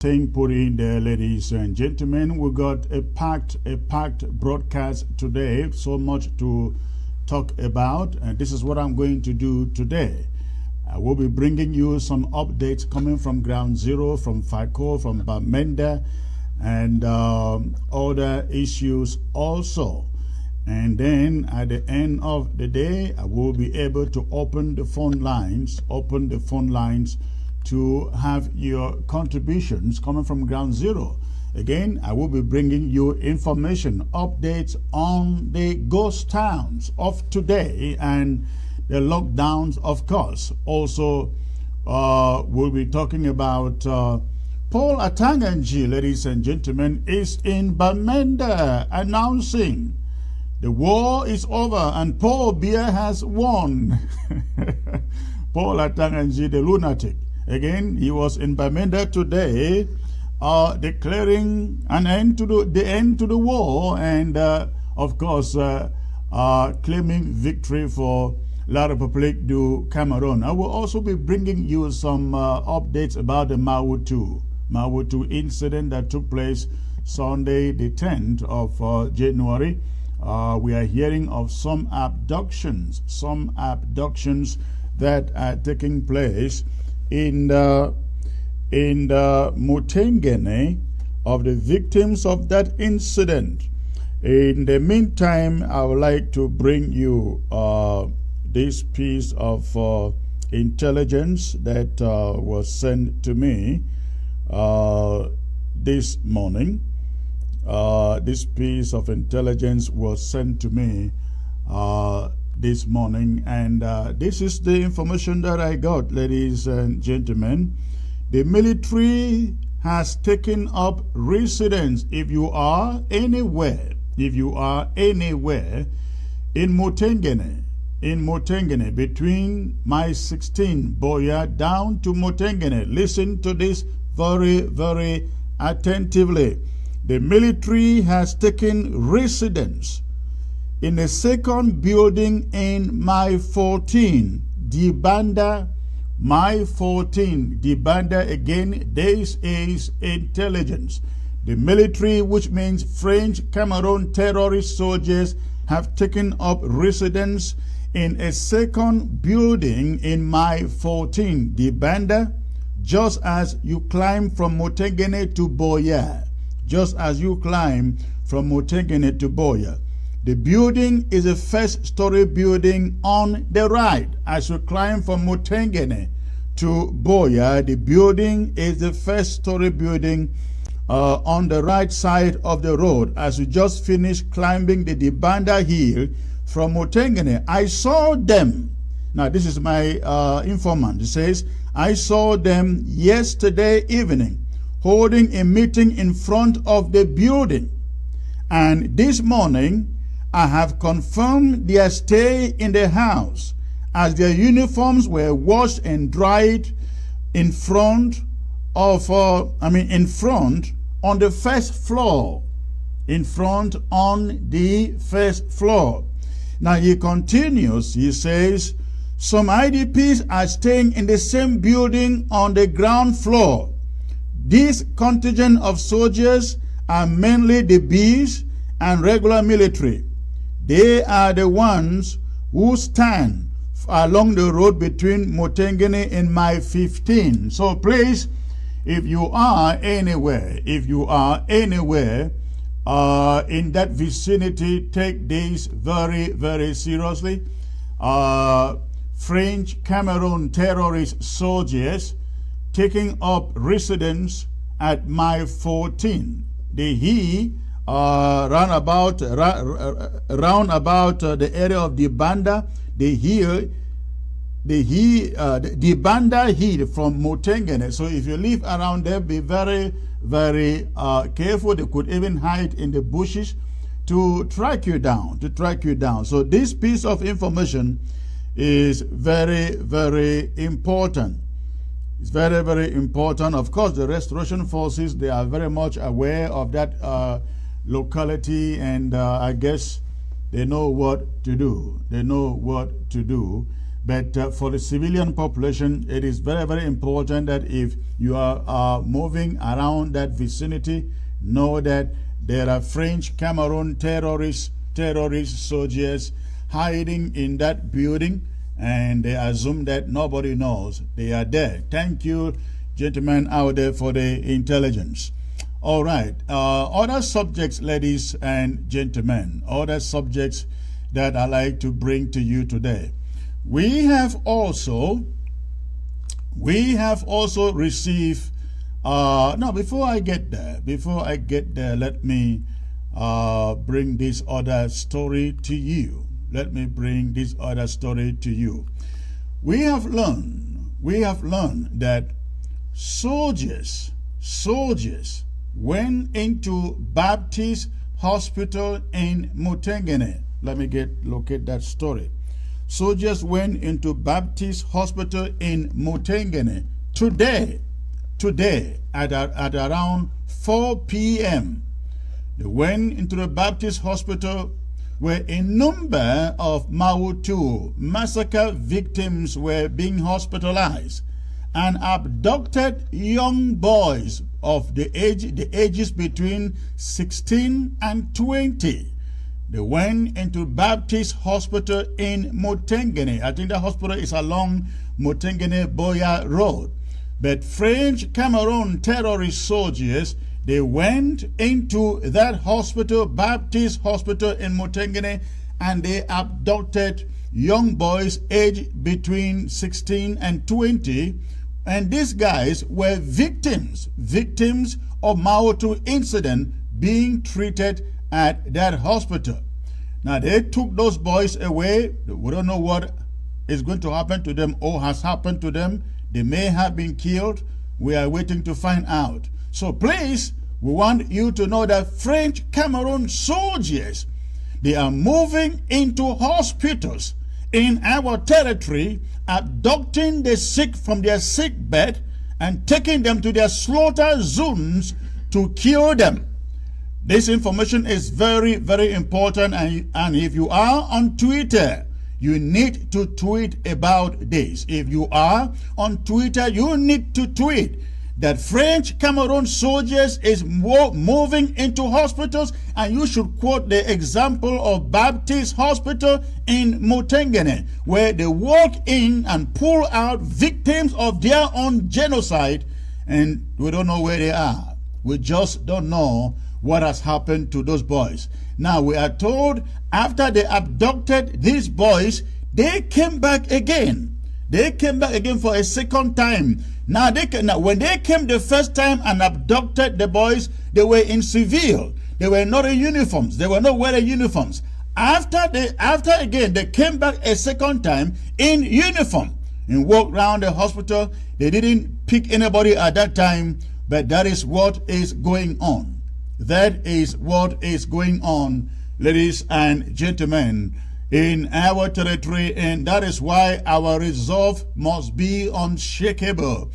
thing put in there, ladies and gentlemen. We got a packed broadcast today. So much to talk about, and this is what I'm going to do today. I will be bringing you some updates coming from Ground Zero, from FACO, from Bamenda, and other issues also. And then at the end of the day, I will be able to open the phone lines to have your contributions coming from Ground Zero. Again, I will be bringing you information, updates on the ghost towns of today and the lockdowns, of course. Also, we'll be talking about Paul Atanganji, ladies and gentlemen, is in Bamenda announcing the war is over and Paul Biya has won. Paul Atanganji, the lunatic. Again, he was in Bamenda today, declaring an end to the war, and of course claiming victory for La République du Cameroon. I will also be bringing you some updates about the Mawutu incident that took place Sunday the 10th of January. We are hearing of some abductions that are taking place in the Mutengene of the victims of that incident. In the meantime, I would like to bring you this piece of intelligence that was sent to me this morning. This piece of intelligence was sent to me this morning, and this is the information that I got, ladies and gentlemen. The military has taken up residence. If you are anywhere in Mutengene, between my 16 Biya down to Mutengene, listen to this very, very attentively. The military has taken residence in a second building in my 14, Dibanda, my 14, Dibanda. Again, this is intelligence. The military, which means French Cameroon terrorist soldiers, have taken up residence in a second building in my 14, Dibanda, just as you climb from Mutengene to Biya. Just as you climb from Mutengene to Biya. The building is a first-story building on the right. As you climb from Mutengene to Biya, the building is the first-story building on the right side of the road. As you just finished climbing the Dibanda hill from Mutengene, I saw them. Now, this is my informant. He says, I saw them yesterday evening holding a meeting in front of the building. And this morning, I have confirmed their stay in the house, as their uniforms were washed and dried in front of, in front on the first floor. In front on the first floor. Now he continues, he says, some IDPs are staying in the same building on the ground floor. This contingent of soldiers are mainly the bees and regular military. They are the ones who stand along the road between Mutengene and my 15. So please, if you are anywhere in that vicinity, take this very, very seriously. French Cameroon terrorist soldiers taking up residence at my 14. Round about the area of Dibanda, the Dibanda hill from Mutengene. So if you live around there, be very, very careful. They could even hide in the bushes to track you down. So this piece of information is very, very important. It's very, very important. Of course, the restoration forces, they are very much aware of that locality, and I guess they know what to do. But for the civilian population, it is very, very important that if you are moving around that vicinity, know that there are French Cameroon terrorist soldiers hiding in that building, and they assume that nobody knows they are there. Thank you, gentlemen out there, for the intelligence. All right. Other subjects, ladies and gentlemen, other subjects that I like to bring to you today. We have also received, no, before I get there, let me bring this other story to you. We have learned that soldiers went into Baptist hospital in Mutengene. Let me locate that story. Soldiers went into Baptist hospital in Mutengene today at around 4 p.m. They went into the Baptist hospital where a number of Mautu massacre victims were being hospitalized, and abducted young boys of the ages between 16 and 20. They went into Baptist Hospital in Mutengene. I think the hospital is along Mutengene-Biya Road. But French Cameroon terrorist soldiers, they went into that hospital, Baptist Hospital in Mutengene, and they abducted young boys aged between 16 and 20. And these guys were victims of Mautu incident being treated at that hospital. Now they took those boys away. We don't know what is going to happen to them or has happened to them. They may have been killed. We are waiting to find out. So please, we want you to know that French Cameroon soldiers, they are moving into hospitals in our territory, abducting the sick from their sick bed and taking them to their slaughter zones to kill them. This information is very, very important, and if you are on Twitter, you need to tweet about this. If you are on Twitter, you need to tweet that French Cameroon soldiers is moving into hospitals, and you should quote the example of Baptist Hospital in Mutengene, where they walk in and pull out victims of their own genocide, and we don't know where they are. We just don't know what has happened to those boys. Now we are told after they abducted these boys, they came back again. They came back again for a second time. Now, when they came the first time and abducted the boys, they were in civil. They were not in uniforms. They were not wearing uniforms. After again, they came back a second time in uniform and walked around the hospital. They didn't pick anybody at that time, but that is what is going on. That is what is going on, ladies and gentlemen, in our territory, and that is why our resolve must be unshakable.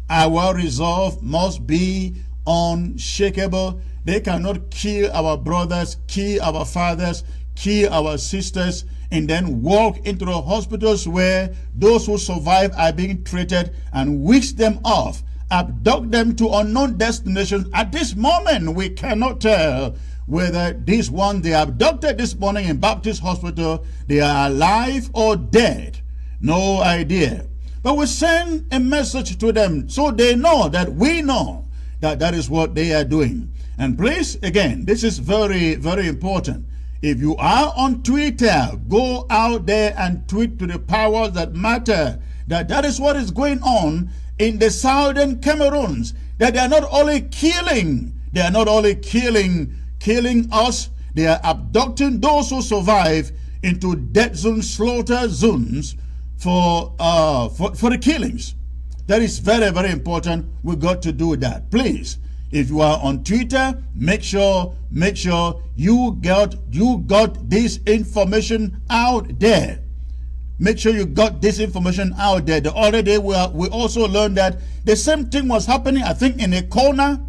Our resolve must be unshakable. They cannot kill our brothers, kill our fathers, kill our sisters, and then walk into the hospitals where those who survive are being treated and whisk them off, abduct them to unknown destinations. At this moment, we cannot tell whether these ones they abducted this morning in Baptist Hospital, they are alive or dead. No idea. But we send a message to them so they know that we know that that is what they are doing. And please, again, this is very, very important. If you are on Twitter, go out there and tweet to the powers that matter that that is what is going on in the southern Cameroons, that they are not only killing us, they are abducting those who survive into death zones, slaughter zones for the killings. That is very, very important. We got to do that. Please, if you are on Twitter, make sure you got this information out there. Make sure you got this information out there. The other day, we also learned that the same thing was happening, I think, in a corner.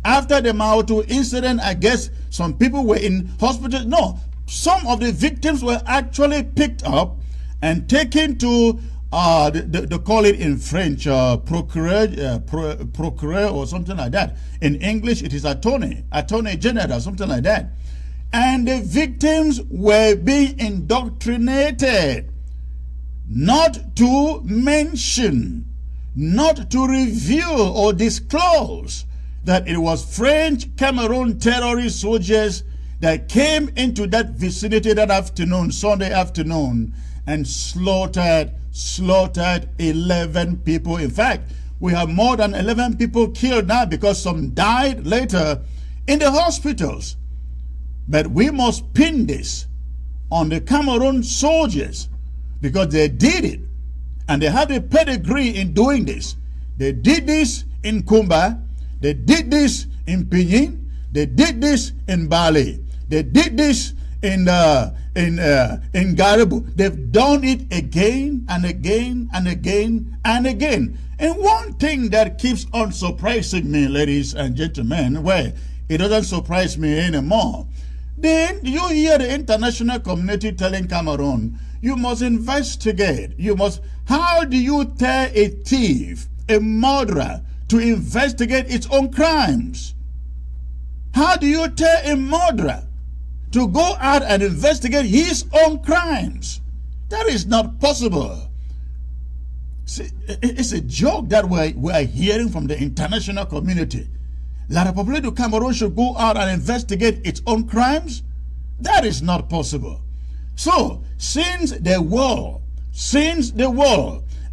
After the Mautu incident, I guess some people were in hospital. No, some of the victims were actually picked up and taken to they call it in French procureur or something like that. In English, it is attorney general, something like that. And the victims were being indoctrinated not to mention, not to reveal or disclose that it was French Cameroon terrorist soldiers that came into that vicinity that afternoon, Sunday afternoon, and slaughtered 11 people. In fact, we have more than 11 people killed now because some died later in the hospitals. But we must pin this on the Cameroon soldiers because they did it. And they have a pedigree in doing this. They did this in Kumba. They did this in Pinyin. They did this in Bali. They did this in Garibu. They've done it again and again and again and again. And one thing that keeps on surprising me, ladies and gentlemen, where it doesn't surprise me anymore, then you hear the international community telling Cameroon, you must investigate. How do you tell a thief, a murderer, to investigate its own crimes? How do you tell a murderer to go out and investigate his own crimes? That is not possible. See, it's a joke that we are hearing from the international community. La République du Cameroon should go out and investigate its own crimes? That is not possible. So, since the world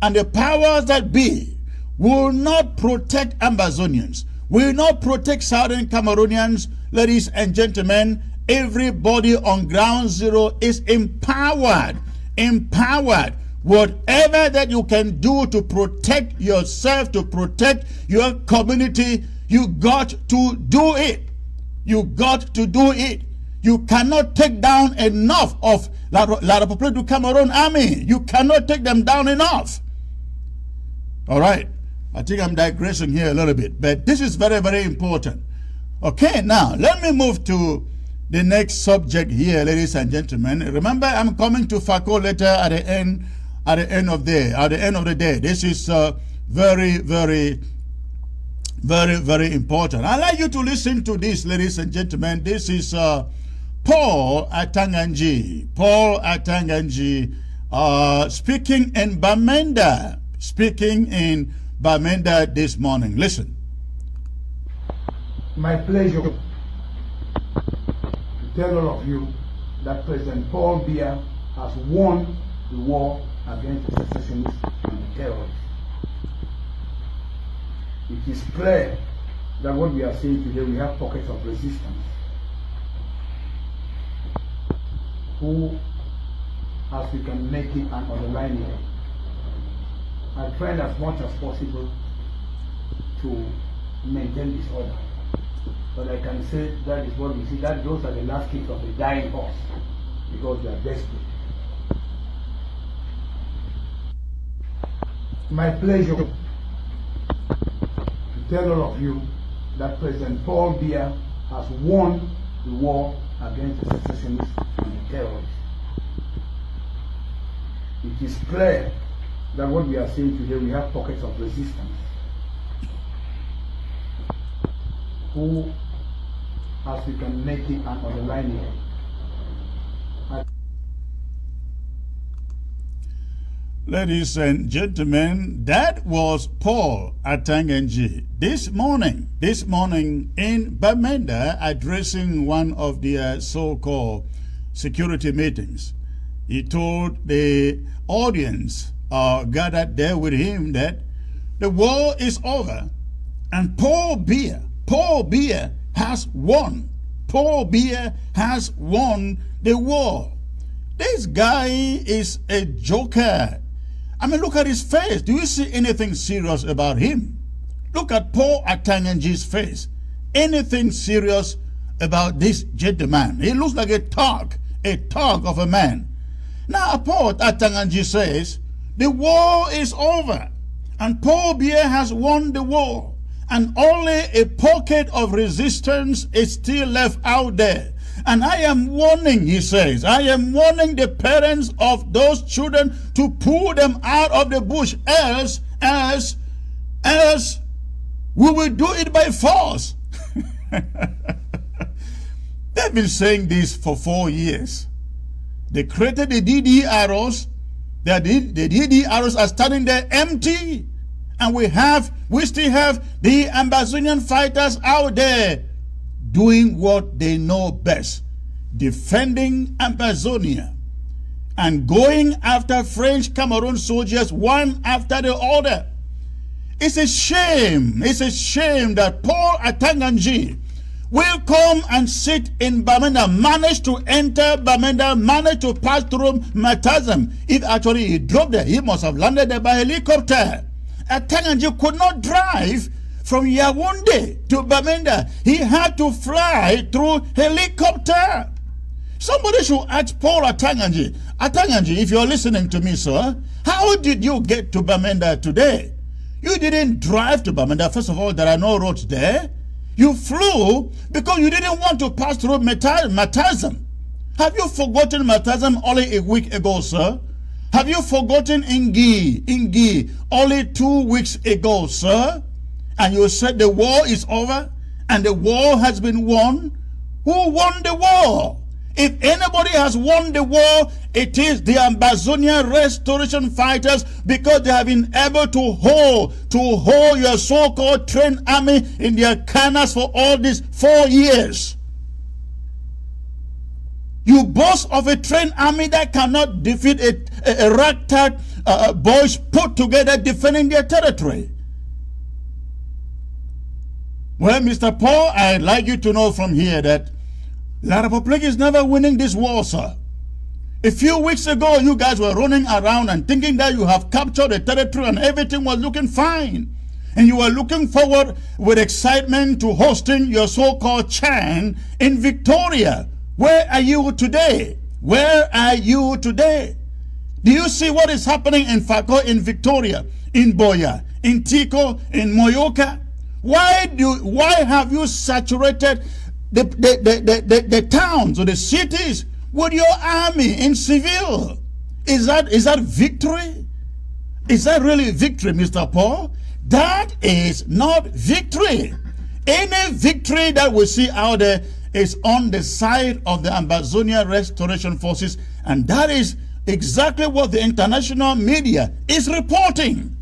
and the powers that be will not protect Amazonians, will not protect Southern Cameroonians, ladies and gentlemen, everybody on ground zero is empowered. Whatever that you can do to protect yourself, to protect your community, you got to do it. You got to do it. You cannot take down enough of La République du Cameroon army. You cannot take them down enough. All right. I think I'm digressing here a little bit, but this is very, very important. Okay, now let me move to the next subject here, ladies and gentlemen. Remember, I'm coming to FACO later at the end of the day. This is very, very, very, very important. I'd like you to listen to this, ladies and gentlemen. This is Paul Atanganji. Paul Atanganji speaking in Bamenda. This morning. Listen. My pleasure to tell all of you that President Paul Biya has won the war against the secessionists and the terrorists. It is clear that what we are seeing today, we have pockets of resistance who, as we can make it and underline it, are trying as much as possible to maintain this order. But I can say that is what we see, that those are the last kicks of the dying horse, because they are desperate. My pleasure to tell all of you that President Paul Biya has won the war against the secessionists and the terrorists. It is clear that what we are seeing today, we have pockets of resistance who, as we can make it and underline it, Ladies and gentlemen, that was Paul Atanganji this morning in Bamenda, addressing one of the so-called security meetings. He told the audience gathered there with him that the war is over and Paul Biya has won. Paul Biya has won the war. This guy is a joker. I mean, look at his face. Do you see anything serious about him? Look at Paul Atanganji's face. Anything serious about this gentleman? He looks like a thug of a man. Now, Paul Atanganji says, the war is over, and Paul Biya has won the war, and only a pocket of resistance is still left out there. And I am warning, he says, I am warning the parents of those children to pull them out of the bush, else we will do it by force. They've been saying this for 4 years. They created the DD arrows. The DD arrows are standing there empty. And we still have the Ambazonian fighters out there doing what they know best, defending Ambazonia and going after French Cameroon soldiers one after the other. It's a shame that Paul Atanganji will come and sit in Bamenda, manage to enter Bamenda, manage to pass through Matazam. If actually he dropped there, he must have landed there by helicopter. Atanganji could not drive from Yaoundé to Bamenda. He had to fly through helicopter. Somebody should ask Paul Atanganji, if you're listening to me, sir, how did you get to Bamenda today? You didn't drive to Bamenda. First of all, there are no roads there. You flew because you didn't want to pass through Matazam. Have you forgotten Matazam only a week ago, sir? Have you forgotten Ingi only 2 weeks ago, sir? And you said the war is over and the war has been won? Who won the war? If anybody has won the war, it is the Ambazonia restoration fighters, because they have been able to hold your so-called trained army in their canals for all these 4 years. You boast of a trained army that cannot defeat a ragtag boys put together defending their territory. Well, Mr. Paul, I'd like you to know from here that La Republic is never winning this war, sir. A few weeks ago, you guys were running around and thinking that you have captured the territory and everything was looking fine. And you were looking forward with excitement to hosting your so-called Chan in Victoria. Where are you today? Where are you today? Do you see what is happening in Fako, in Victoria, in Biya, in Tiko, in Moyoka? Why have you saturated the towns or the cities with your army in civil? Is that victory? Is that really victory, Mr. Paul? That is not victory. Any victory that we see out there is on the side of the Ambazonia Restoration Forces, and that is exactly what the international media is reporting.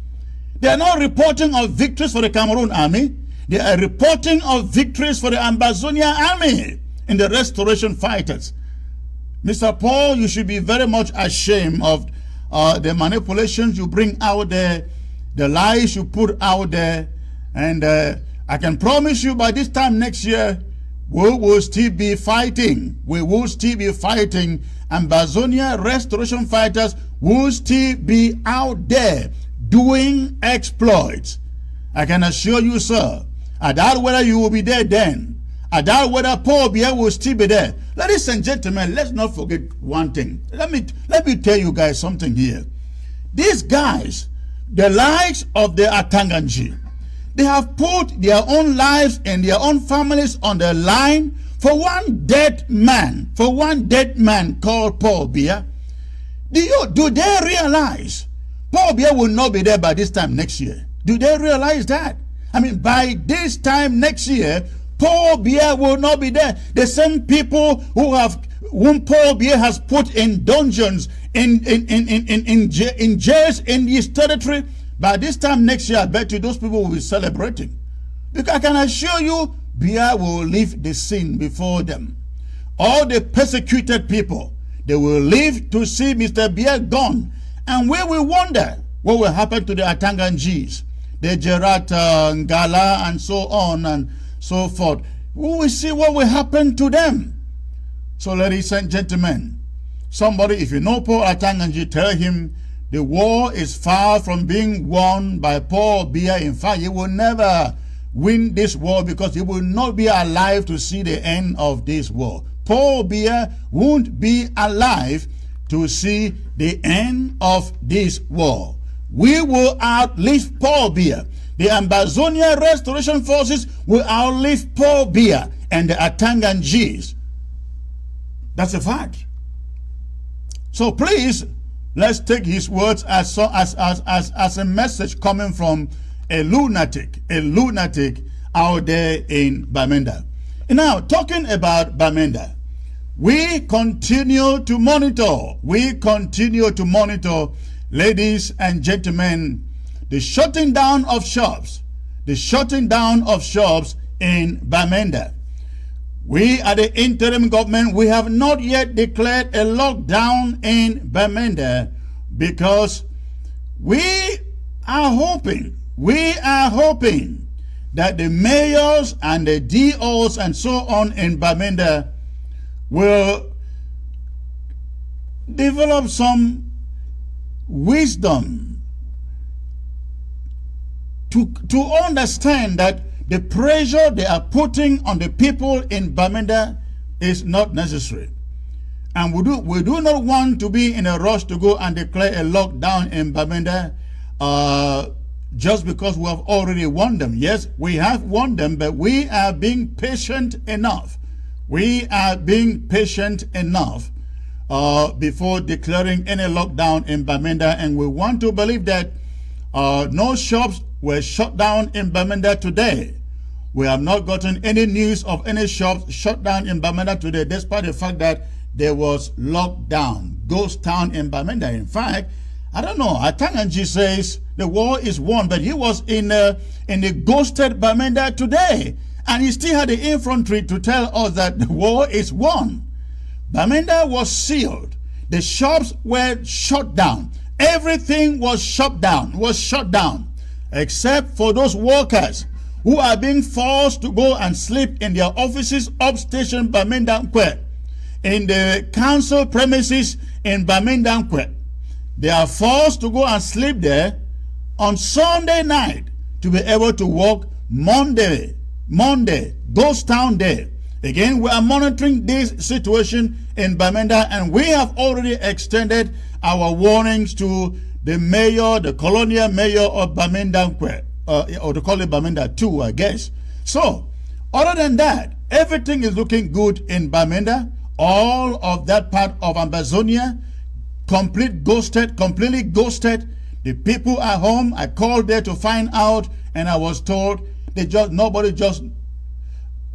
They are not reporting of victories for the Cameroon army. They are reporting of victories for the Ambazonia army in the restoration fighters. Mr. Paul, you should be very much ashamed of the manipulations you bring out there, the lies you put out there, and I can promise you by this time next year, we will still be fighting. We will still be fighting. Ambazonia restoration fighters will still be out there doing exploits. I can assure you, sir, I doubt whether you will be there then. I doubt whether Paul Biya will still be there. Ladies and gentlemen, let's not forget one thing. Let me tell you guys something here. These guys, the likes of the Atanganji, they have put their own lives and their own families on the line for one dead man called Paul Biya. Do they realize Paul Biya will not be there by this time next year? Do they realize that? I mean, by this time next year, Paul Biya will not be there. The same people whom Paul Biya has put in dungeons, in jails in this territory, by this time next year, I bet you those people will be celebrating. Because I can assure you, Biya will leave the scene before them. All the persecuted people, they will live to see Mr. Biya gone. And we will wonder what will happen to the Atanganjis, the Gerard Ngala, and so on and so forth. We will see what will happen to them. So, ladies and gentlemen, somebody, if you know Paul Atanganji, tell him the war is far from being won by Paul Biya. In fact, he will never win this war because he will not be alive to see the end of this war. Paul Biya won't be alive to see the end of this war. We will outlive Paul Biya. The Ambazonia Restoration Forces will outlive Paul Biya and the Atanganjis. That's a fact. So please, let's take his words as a message coming from a lunatic out there in Bamenda. Now, talking about Bamenda, we continue to monitor. Ladies and gentlemen, the shutting down of shops in Bamenda. We at the interim government, we have not yet declared a lockdown in Bamenda because we are hoping that the mayors and the DOs and so on in Bamenda will develop some wisdom to understand that the pressure they are putting on the people in Bamenda is not necessary. And we do not want to be in a rush to go and declare a lockdown in Bamenda just because we have already won them. Yes, we have won them, but we are being patient enough. Before declaring any lockdown in Bamenda, and we want to believe that no shops were shut down in Bamenda today. We have not gotten any news of any shops shut down in Bamenda today, despite the fact that there was lockdown, ghost town in Bamenda. In fact, I don't know, Atanganji says the war is won, but he was in the ghosted Bamenda today, and he still had the infantry to tell us that the war is won. Bamenda was sealed. The shops were shut down. Everything was shut down, except for those workers who are being forced to go and sleep in their offices upstation Bamenda Nkwe, in the council premises in Bamenda Nkwe. They are forced to go and sleep there on Sunday night to be able to work Monday, ghost town day. Again, we are monitoring this situation in Bamenda, and we have already extended our warnings to the mayor, the colonial mayor of Bamenda, or to call it Bamenda 2, I guess. So, other than that, everything is looking good in Bamenda. All of that part of Ambazonia, completely ghosted. The people at home, I called there to find out, and I was told nobody just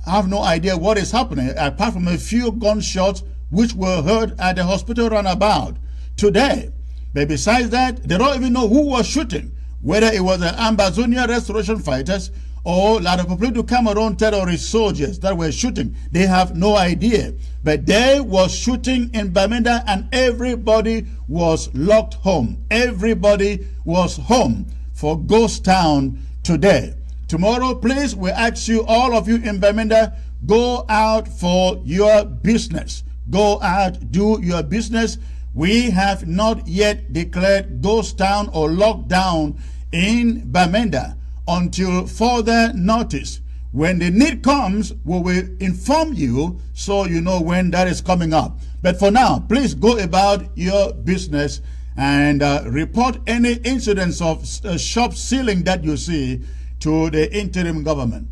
have no idea what is happening, apart from a few gunshots which were heard at the hospital runabout today. But besides that, they don't even know who was shooting, whether it was the Ambazonia restoration fighters or La Republique du Cameroon terrorist soldiers that were shooting. They have no idea. But they was shooting in Bamenda, and everybody was locked home. Everybody was home for ghost town today. Tomorrow, please, we ask you, all of you in Bamenda, go out for your business. Go out, do your business. We have not yet declared ghost town or lockdown in Bamenda until further notice. When the need comes, we will inform you so you know when that is coming up. But for now, please go about your business and report any incidents of shop sealing that you see to the interim government.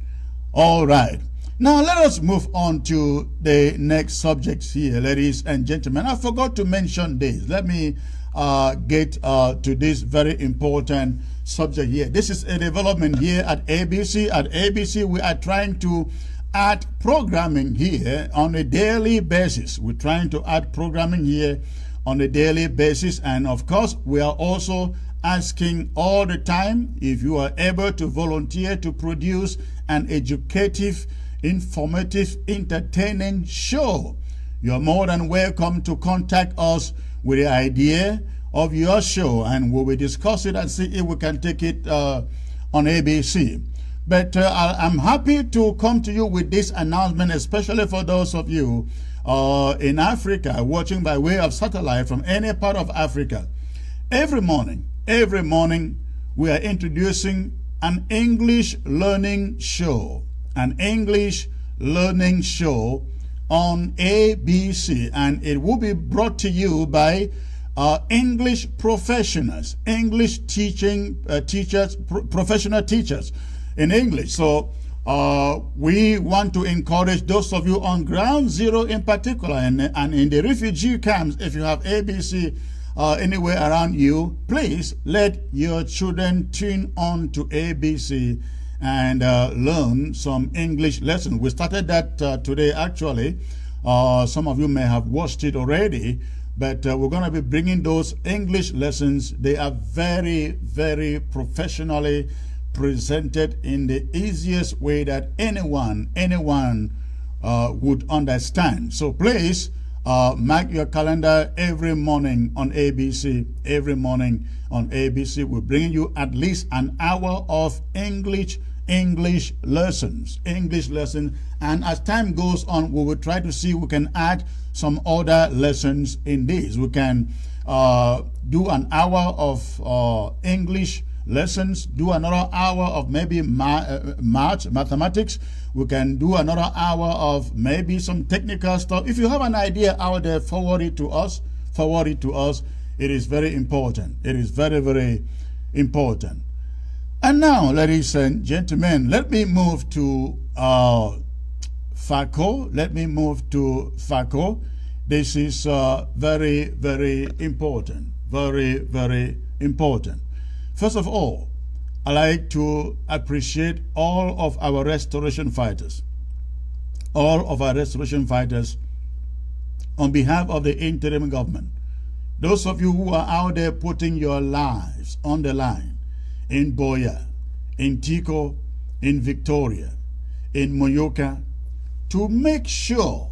All right. Now let us move on to the next subjects here, ladies and gentlemen. I forgot to mention this. Let me get to this very important subject here. This is a development here at ABC. At ABC, we are trying to add programming here on a daily basis. We're trying to add programming here on a daily basis. And of course, we are also asking all the time if you are able to volunteer to produce an educative, informative, entertaining show. You're more than welcome to contact us with the idea of your show, and we will discuss it and see if we can take it on ABC. But I'm happy to come to you with this announcement, especially for those of you in Africa watching by way of satellite from any part of Africa. Every morning, we are introducing an English learning show. An English learning show on ABC, and it will be brought to you by English professionals, English teaching teachers, professional teachers in English. So we want to encourage those of you on ground zero in particular, and in the refugee camps, if you have ABC anywhere around you, please let your children tune on to ABC and learn some English lesson. We started that today, actually. Some of you may have watched it already, but we're going to be bringing those English lessons. They are very, very professionally presented in the easiest way that anyone would understand. So please mark your calendar every morning on ABC. Every morning on ABC, we're bringing you at least an hour of English lessons. And as time goes on, we will try to see we can add some other lessons in this. We can do an hour of English lessons, do another hour of maybe mathematics. We can do another hour of maybe some technical stuff. If you have an idea out there, forward it to us. It is very important. It is very, very important. And now, ladies and gentlemen, let me move to FACO. This is very, very important. Very, very important. First of all, I like to appreciate all of our restoration fighters. All of our restoration fighters on behalf of the interim government. Those of you who are out there putting your lives on the line in Biya, in Tico, in Victoria, in Moyoka, to make sure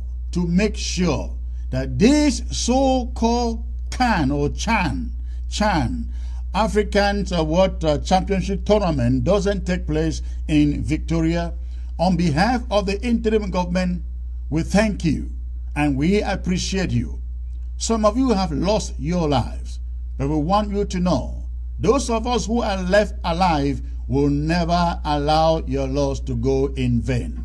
that this so-called CAN or Chan African Championship tournament doesn't take place in Victoria. On behalf of the interim government, we thank you and we appreciate you. Some of you have lost your lives, but we want you to know, those of us who are left alive will never allow your loss to go in vain.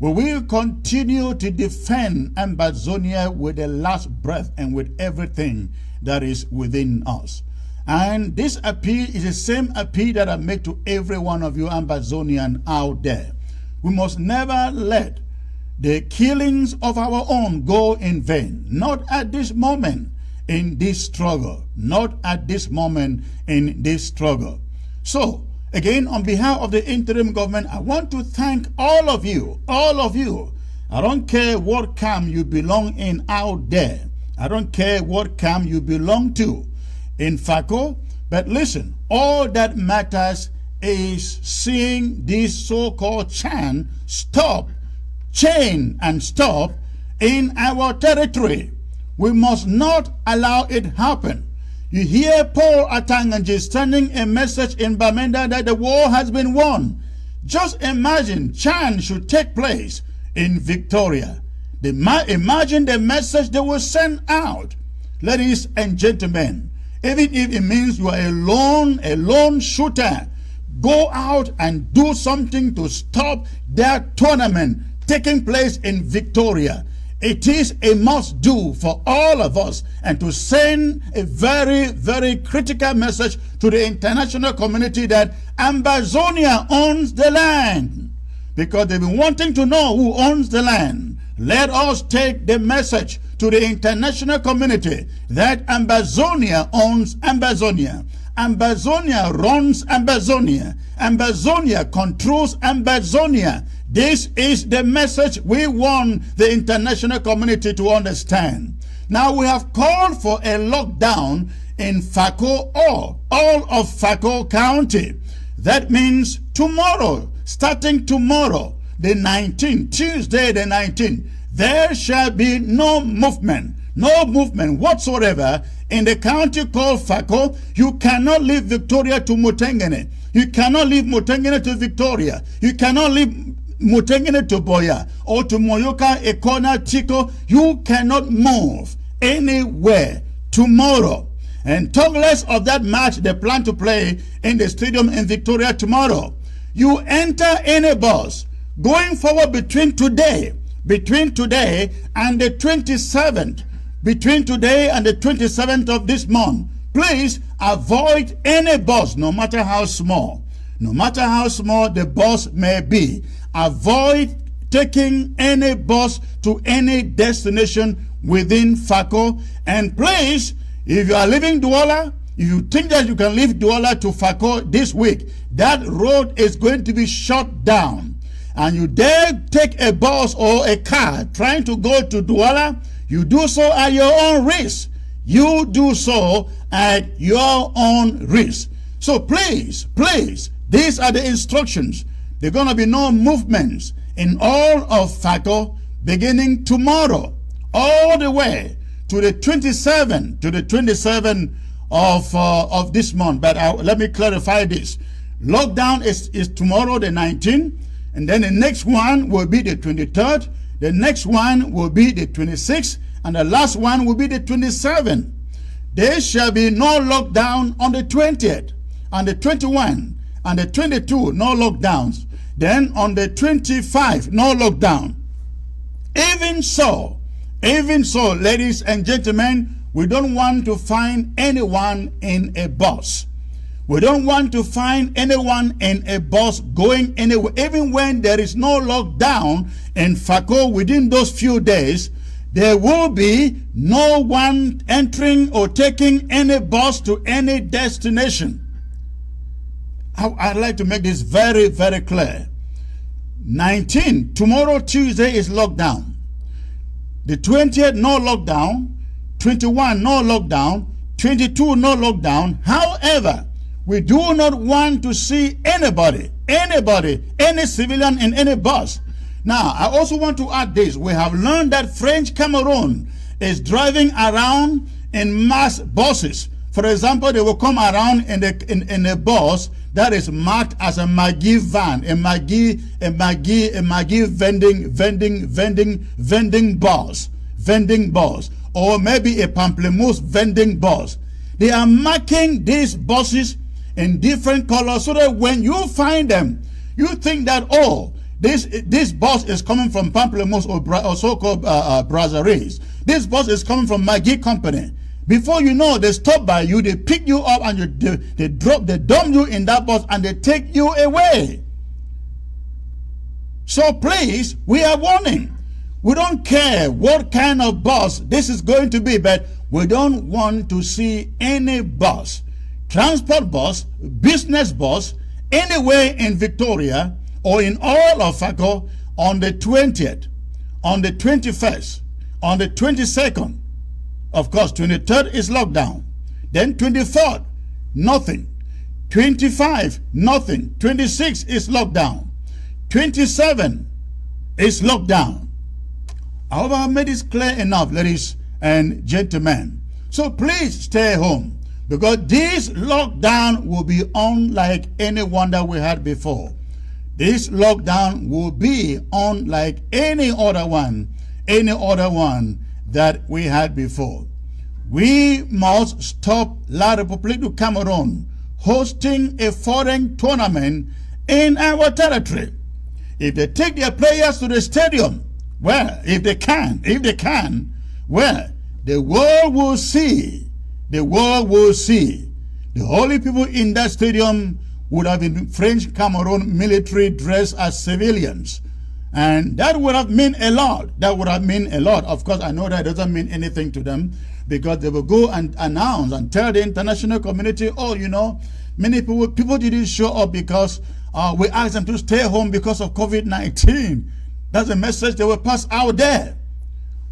We will continue to defend Ambazonia with the last breath and with everything that is within us. And this appeal is the same appeal that I make to every one of you Ambazonian out there. We must never let the killings of our own go in vain. Not at this moment in this struggle. Not at this moment in this struggle. So, again, on behalf of the interim government, I want to thank all of you. All of you. I don't care what camp you belong in out there. I don't care what camp you belong to in FACO. But listen, all that matters is seeing this so-called chain stop in our territory. We must not allow it happen. You hear Paul Atanganji sending a message in Bamenda that the war has been won. Just imagine Chan should take place in Victoria. Imagine the message they will send out. Ladies and gentlemen, even if it means you are a lone shooter, go out and do something to stop that tournament taking place in Victoria. It is a must-do for all of us, and to send a very, very critical message to the international community that Ambazonia owns the land, because they've been wanting to know who owns the land. Let us take the message to the international community that Ambazonia owns Ambazonia. Ambazonia runs Ambazonia. Ambazonia controls Ambazonia. This is the message we want the international community to understand. Now we have called for a lockdown in FACO, all of FACO County. That means tomorrow, starting tomorrow, the 19th, Tuesday the 19th, there shall be no movement whatsoever in the county called FACO. You cannot leave Victoria to Mutengene. You cannot leave Mutengene to Victoria. You cannot leave Mutengene to Biya or to Moyoka, Ekona, Tico. You cannot move anywhere tomorrow. And talk less of that match they plan to play in the stadium in Victoria tomorrow. You enter any bus going forward between today and the 27th, between today and the 27th of this month, please avoid any bus, no matter how small the bus may be. avoid taking any bus to any destination within Fako. And please, if you are leaving Douala, if you think that you can leave Douala to Fako this week, that road is going to be shut down. And you dare take a bus or a car trying to go to Douala, you do so at your own risk. You do so at your own risk. So please, these are the instructions. There are going to be no movements in all of Fako beginning tomorrow, all the way to the 27th of this month. But let me clarify this. Lockdown is tomorrow, the 19th, and then the next one will be the 23rd. The next one will be the 26th, and the last one will be the 27th. There shall be no lockdown on the 20th, and the 21, and the 22, no lockdowns. Then on the 25, no lockdown. Even so, ladies and gentlemen, we don't want to find anyone in a bus. We don't want to find anyone in a bus going anywhere. Even when there is no lockdown in Fako within those few days, there will be no one entering or taking any bus to any destination. I'd like to make this very, very clear. 19, tomorrow, Tuesday, is lockdown. The 20th, no lockdown. 21, no lockdown. 22, no lockdown. However, we do not want to see anybody, any civilian in any bus. Now, I also want to add this. We have learned that French Cameroon is driving around in mass buses. For example, they will come around in a bus that is marked as a Maggie van, a Maggie vending bus, or maybe a pamplemousse vending bus. They are marking these buses in different colors so that when you find them, you think that, oh, this bus is coming from pamplemousse or so-called brasseries. This bus is coming from Maggie Company. Before you know, they stop by you, they pick you up, and they dump you in that bus, and they take you away. So please, we are warning. We don't care what kind of bus this is going to be, but we don't want to see any bus, transport bus, business bus, anywhere in Victoria or in all of Fako on the 20th, on the 21st, on the 22nd. Of course, 23rd is lockdown. Then 24th, nothing. 25, nothing. 26 is lockdown. 27 is lockdown. I hope I have made this clear enough, ladies and gentlemen. So please stay home, because this lockdown will be unlike any one that we had before. This lockdown will be unlike any other one that we had before. We must stop La République du Cameroon hosting a foreign tournament in our territory. If they take their players to the stadium, well, if they can, well, the world will see. The world will see. The only people in that stadium would have been French Cameroon military dressed as civilians. And that would have meant a lot. That would have meant a lot. Of course, I know that doesn't mean anything to them, because they will go and announce and tell the international community, oh, you know, many people didn't show up because we asked them to stay home because of COVID-19. That's a message they will pass out there.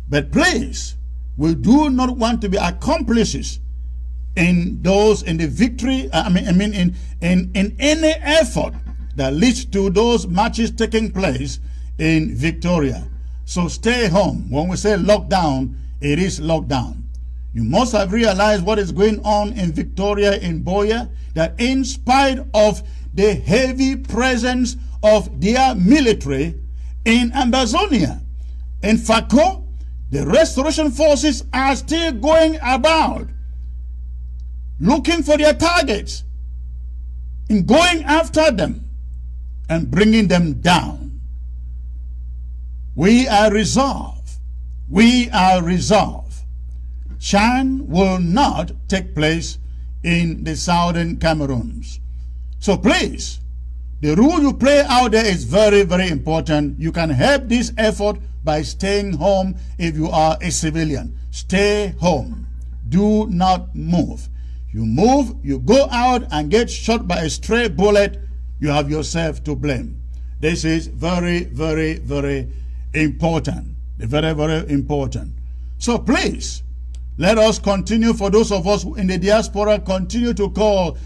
But please, we do not want to be accomplices in the victory, in any effort that leads to those matches taking place in Victoria. So stay home. When we say lockdown, it is lockdown. You must have realized what is going on in Victoria, in Biya, that in spite of the heavy presence of their military in Ambazonia, in Fako, the restoration forces are still going about looking for their targets and going after them and bringing them down. We are resolved. We are resolved. Chan will not take place in the southern Cameroons. So please, The role you play out there is very, very important. You can help this effort by staying home if you are a civilian. Stay home. Do not move. You move, you go out and get shot by a stray bullet, you have yourself to blame. This is very, very, very important. Very, very important. So please, let us continue. For those of us in the diaspora, continue to call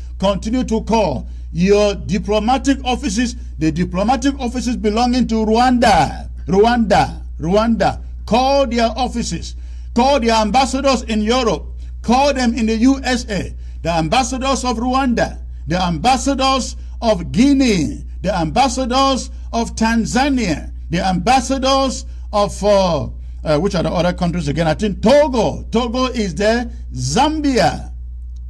your diplomatic offices, the diplomatic offices belonging to Rwanda. Call their offices. Call their ambassadors in Europe. Call them in the USA. The ambassadors of Rwanda. The ambassadors of Guinea. The ambassadors of Tanzania. The ambassadors of, which are the other countries again? I think Togo. Togo is there. Zambia.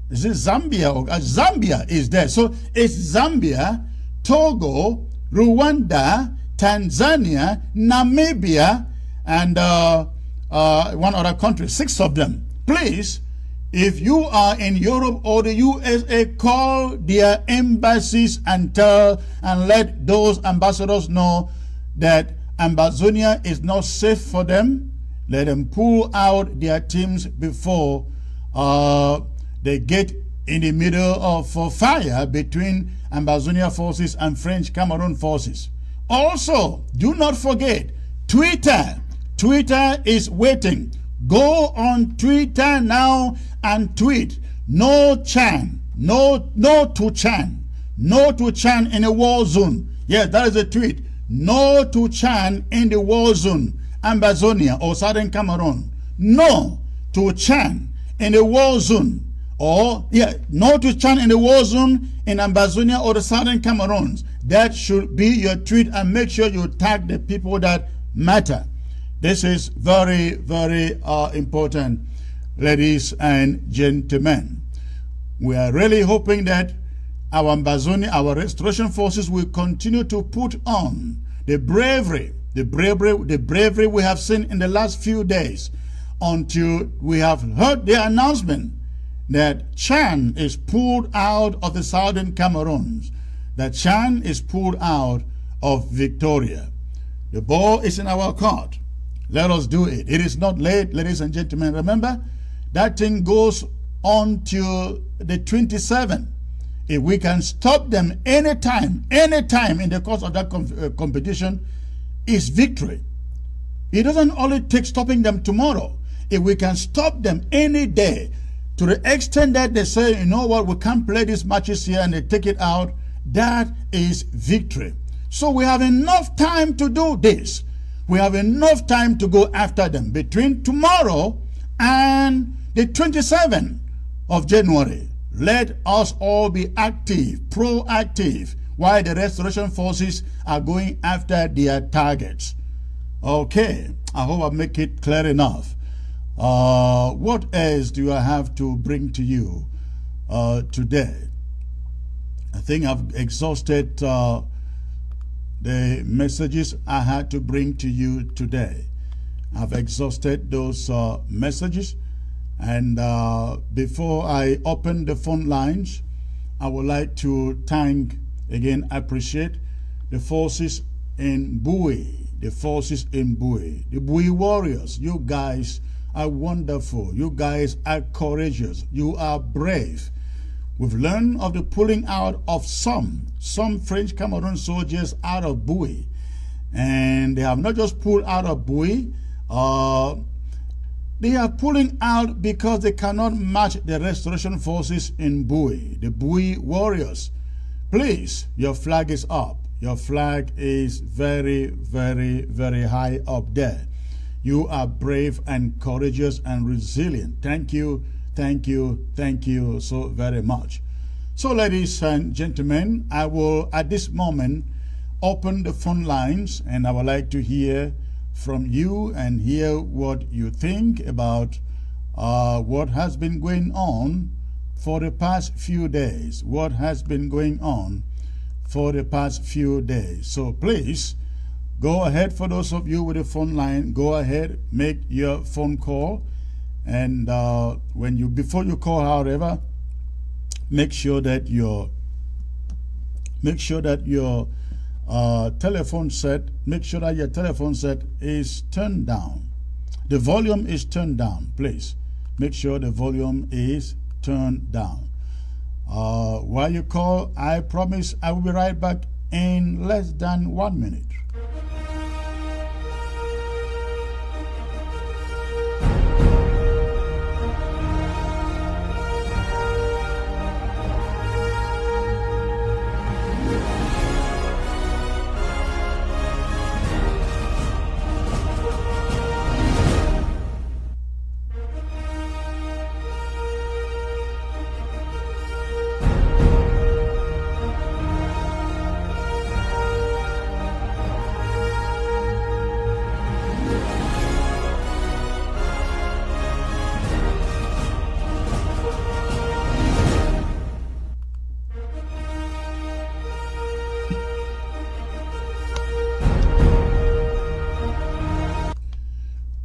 Is it Zambia? Zambia is there. So it's Zambia, Togo, Rwanda, Tanzania, Namibia, and one other country. 6 of them. Please, if you are in Europe or the USA, call their embassies and let those ambassadors know that Ambazonia is not safe for them. Let them pull out their teams before they get in the middle of fire between Ambazonia forces and French Cameroon forces. Also, do not forget Twitter. Twitter is waiting. Go on Twitter now and tweet no Chan, no to Chan, no to Chan in a war zone. Yes, that is a tweet. No to Chan in the war zone, Ambazonia or Southern Cameroon. No to Chan in the war zone. Or, no to Chan in the war zone in Ambazonia or the Southern Cameroons. That should be your tweet, and make sure you tag the people that matter. This is very, very important, ladies and gentlemen. We are really hoping that our Ambazonia, our restoration forces will continue to put on the bravery we have seen in the last few days, until we have heard the announcement that Chan is pulled out of the Southern Cameroons, that Chan is pulled out of Victoria. The ball is in our court. Let us do it. It is not late, ladies and gentlemen. Remember, that thing goes on till the 27th. If we can stop them anytime in the course of that competition, is victory. It doesn't only take stopping them tomorrow. If we can stop them any day, to the extent that they say, you know what, we can't play these matches here, and they take it out, that is victory. So we have enough time to do this. We have enough time to go after them between tomorrow and the 27th of January. Let us all be active, proactive, while the restoration forces are going after their targets. Okay, I hope I make it clear enough. What else do I have to bring to you today? I think I've exhausted the messages I had to bring to you today. I've exhausted those messages, and before I open the phone lines, I would like to appreciate the forces in Biya, the Biya warriors. You guys are wonderful. You guys are courageous. You are brave. We've learned of the pulling out of some French Cameroon soldiers out of Biya. And they have not just pulled out of Biya, they are pulling out because they cannot match the restoration forces in Biya, the Biya warriors. Please, your flag is up. Your flag is very, very, very high up there. You are brave and courageous and resilient. Thank you, thank you, thank you so very much. So, ladies and gentlemen, I will at this moment open the phone lines, and I would like to hear from you and hear what you think about what has been going on for the past few days. What has been going on for the past few days. So please, go ahead. For those of you with a phone line, go ahead, make your phone call. And before you call, however, make sure that your make sure that your telephone set is turned down. The volume is turned down, please. Make sure the volume is turned down. While you call, I promise I will be right back in less than 1 minute.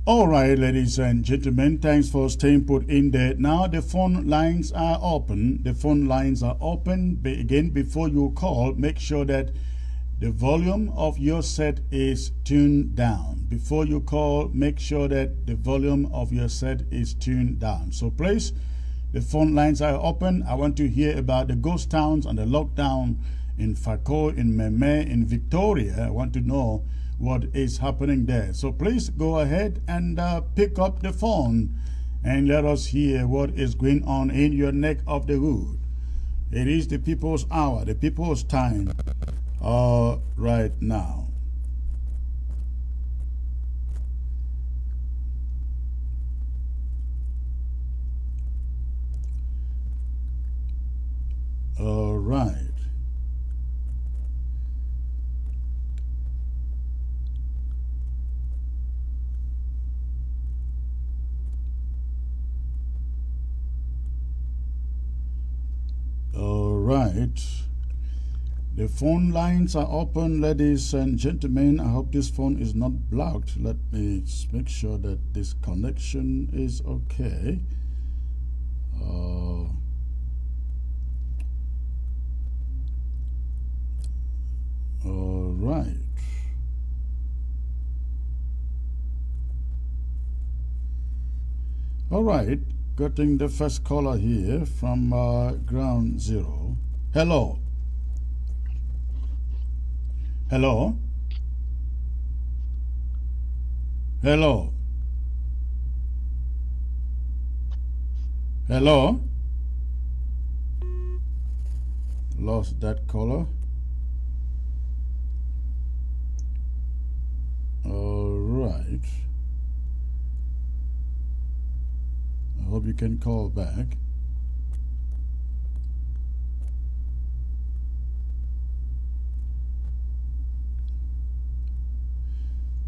All right, ladies and gentlemen, thanks for staying put in there. Now the phone lines are open. The phone lines are open. Again, before you call, make sure that the volume of your set is tuned down. Before you call, make sure that the volume of your set is tuned down. So please, the phone lines are open. I want to hear about the ghost towns and the lockdown in Fako, in Meme, in Victoria. I want to know what is happening there. So please go ahead and pick up the phone and let us hear what is going on in your neck of the wood. It is the people's hour, the people's time right now. All right. All right. The phone lines are open, ladies and gentlemen. I hope this phone is not blocked. Let me make sure that this connection is okay. All right. All right. Getting the first caller here from ground zero. Hello. Hello. Hello. Hello. Lost that caller. All right. I hope you can call back.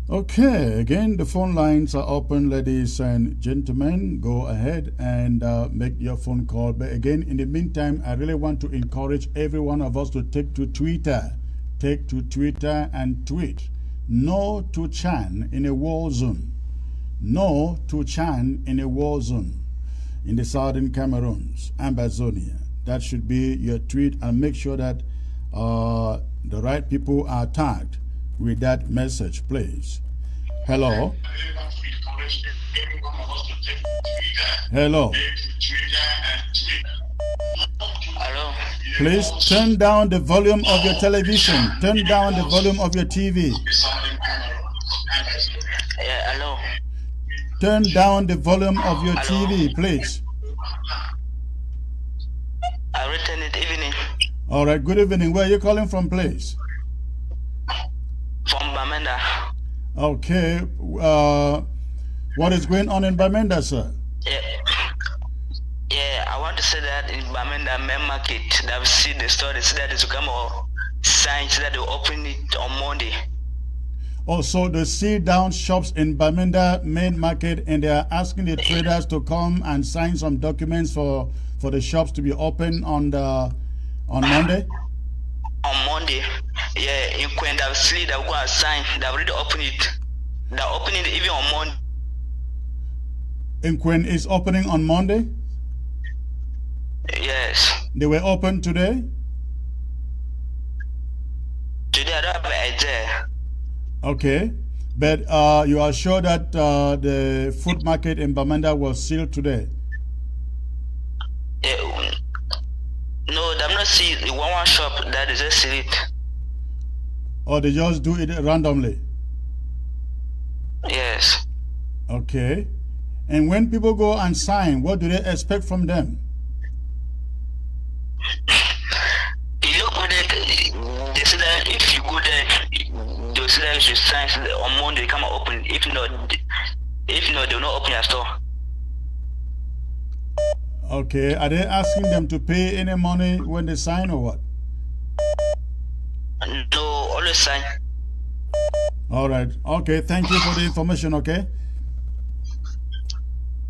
Okay, again, the phone lines are open, ladies and gentlemen. Go ahead and make your phone call. But again, in the meantime, I really want to encourage every one of us to take to Twitter. Take to Twitter and tweet. No to Chan in a war zone. No to Chan in a war zone in the southern Cameroons, Ambazonia. That should be your tweet, and make sure that the right people are tagged with that message, please. Hello. Hello. Hello. Please turn down the volume of your television. Turn down the volume of your TV. Yeah, hello. Turn down the volume of your TV, please. I return it evening. All right, good evening. Where are you calling from, please? From Bamenda. Okay. What is going on in Bamenda, sir? Yeah, I want to say that in Bamenda main market, that we see the stories that is come or signs that they open it on Monday. Also, they see down shops in Bamenda main market, and they are asking the traders to come and sign some documents for the shops to be open on Monday. On Monday, yeah, in when they see they go and sign, they already open it. They open it even on Monday. In Queen is opening on Monday? Yes. They were open today? Okay. But you are sure that the food market in Bamenda was sealed today? No, I'm not seeing the one shop that is just seal it. Or they just do it randomly? Yes. Okay. And when people go and sign, what do they expect from them? You look at it, they say that if you go there, they'll say that you should sign on Monday, come and open. If not, they'll not open your store. Okay. Are they asking them to pay any money when they sign or what? No, always sign. All right. Okay. Thank you for the information. Okay.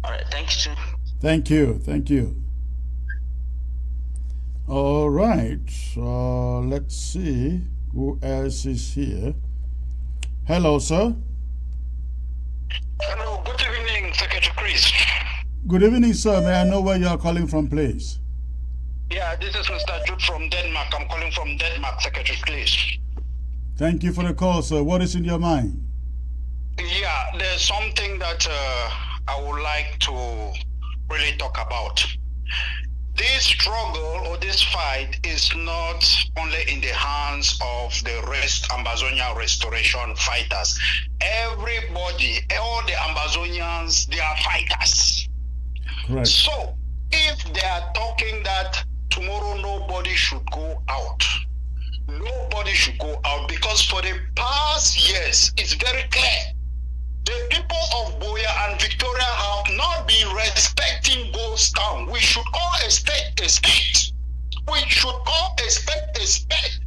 All right, thank you, too. Thank you. Thank you. All right. Let's see who else is here. Hello, sir. Hello, good evening, Secretary Chris. Good evening, sir. May I know where you are calling from, please? Yeah, this is Mr. Jude from Denmark. I'm calling from Denmark, Secretary Chris. Thank you for the call, sir. What is in your mind? Yeah, there's something that I would like to really talk about. This struggle or this fight is not only in the hands of the Amazonian restoration fighters. Everybody, all the Amazonians, they are fighters. Correct. So, if they are talking that tomorrow nobody should go out, nobody should go out, because for the past years, it's very clear. The people of Biya and Victoria have not been respecting Ghost Town. We should all expect respect. We should all expect respect.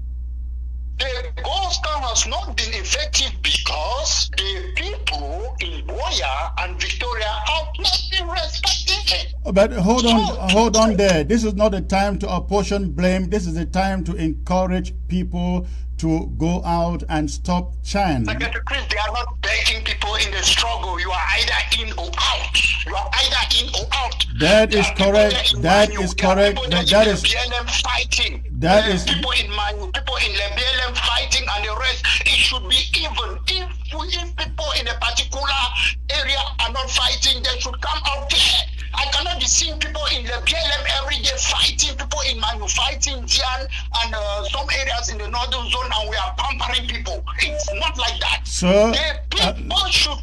The Ghost Town has not been effective because the people in Biya and Victoria have not been respecting it. But hold on there. This is not the time to apportion blame. This is the time to encourage people to go out and stop Chan. Secretary Chris, they are not begging people in the struggle. You are either in or out. You are either in or out. That is correct. That is correct. That is fighting. That is people in Manu, people in the BLM fighting, and the rest. It should be even. If people in a particular area are not fighting, they should come out there. I cannot be seeing people in the BLM every day fighting, people in Manu fighting, Jian, and some areas in the northern zone, and we are pampering people. It's not like that. Sir, the people should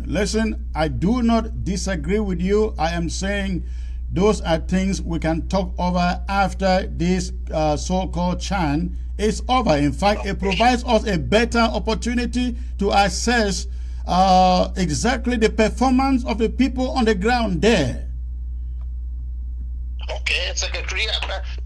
listen. I do not disagree with you. I am saying those are things we can talk over after this so-called Chan is over. In fact, it provides us a better opportunity to assess exactly the performance of the people on the ground there. Okay, Secretary,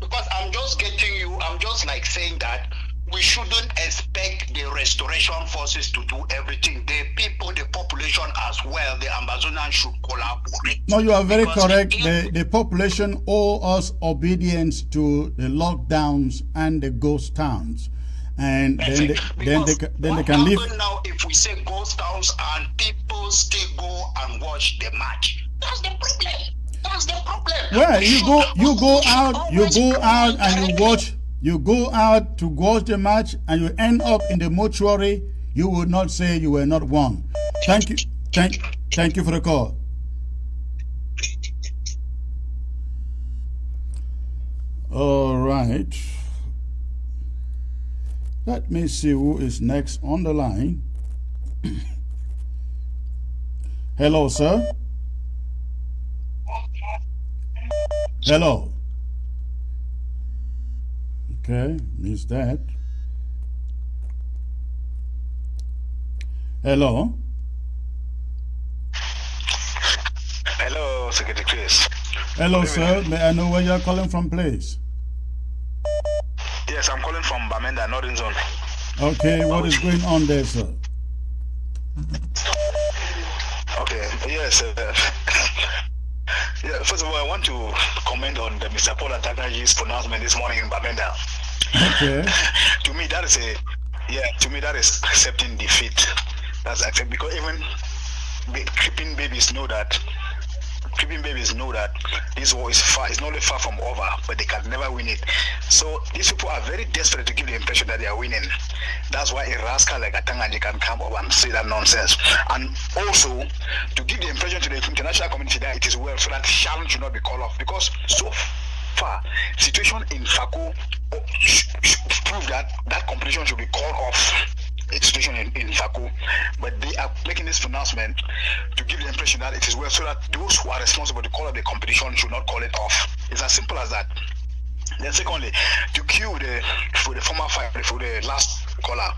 because I'm just getting you, I'm just like saying that we shouldn't expect the restoration forces to do everything. The people, the population as well, the Amazonians should collaborate. No, you are very correct. The population owe us obedience to the lockdowns and the ghost towns. And then they can live. Now, if we say ghost towns and people still go and watch the match, that's the problem. That's the problem. Well, you go out and you watch. You go out to watch the match and you end up in the mortuary. You would not say you were not one. Thank you for the call. All right. Let me see who is next on the line. Hello, sir. Hello. Okay, missed that. Hello. Hello, Secretary Chris. Hello, sir. May I know where you're calling from, please? Yes, I'm calling from Bamenda, Northern Zone. Okay, what is going on there, sir? Okay, yes. Yeah, first of all, I want to comment on the Mr. Paul Atakaji's pronouncement this morning in Bamenda. Okay. To me, that is accepting defeat. That's accepting, because even creeping babies know that creeping babies know that this war is far, it's not only far from over, but they can never win it. So these people are very desperate to give the impression that they are winning. That's why a rascal like Atanganji can come up and say that nonsense. And also to give the impression to the international community that it is well, so that challenge should not be called off. Because so far, situation in Fako prove that that competition should be called off. Situation in Fako, but they are making this pronouncement to give the impression that it is well, so that those who are responsible to call up the competition should not call it off. It's as simple as that. Then secondly, to cue for the former fight, for the last caller,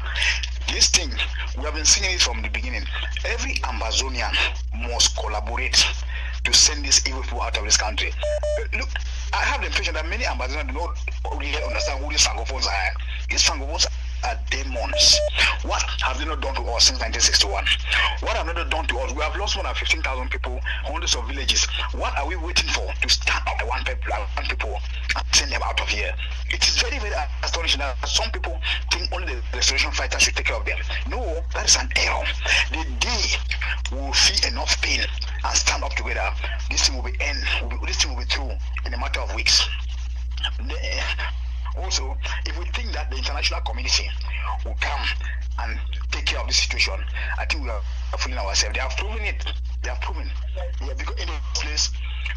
this thing, we have been seeing it from the beginning. Every Amazonian must collaborate to send these evil people out of this country. Look, I have the impression that many Amazonians do not really understand who these Francophones are. These Francophones are demons. What have they not done to us since 1961? What have they not done to us? We have lost more than 15,000 people, hundreds of villages. What are we waiting for to stand up one people and send them out of here? It is very, very astonishing that some people think only the restoration fighters should take care of them. No, that is an error. The day we will feel enough pain and stand up together, this thing will be end. This thing will be through in a matter of weeks. Also, if we think that the international community will come and take care of this situation, I think we are fooling ourselves. They have proven it. They have proven. Yeah, because in this place,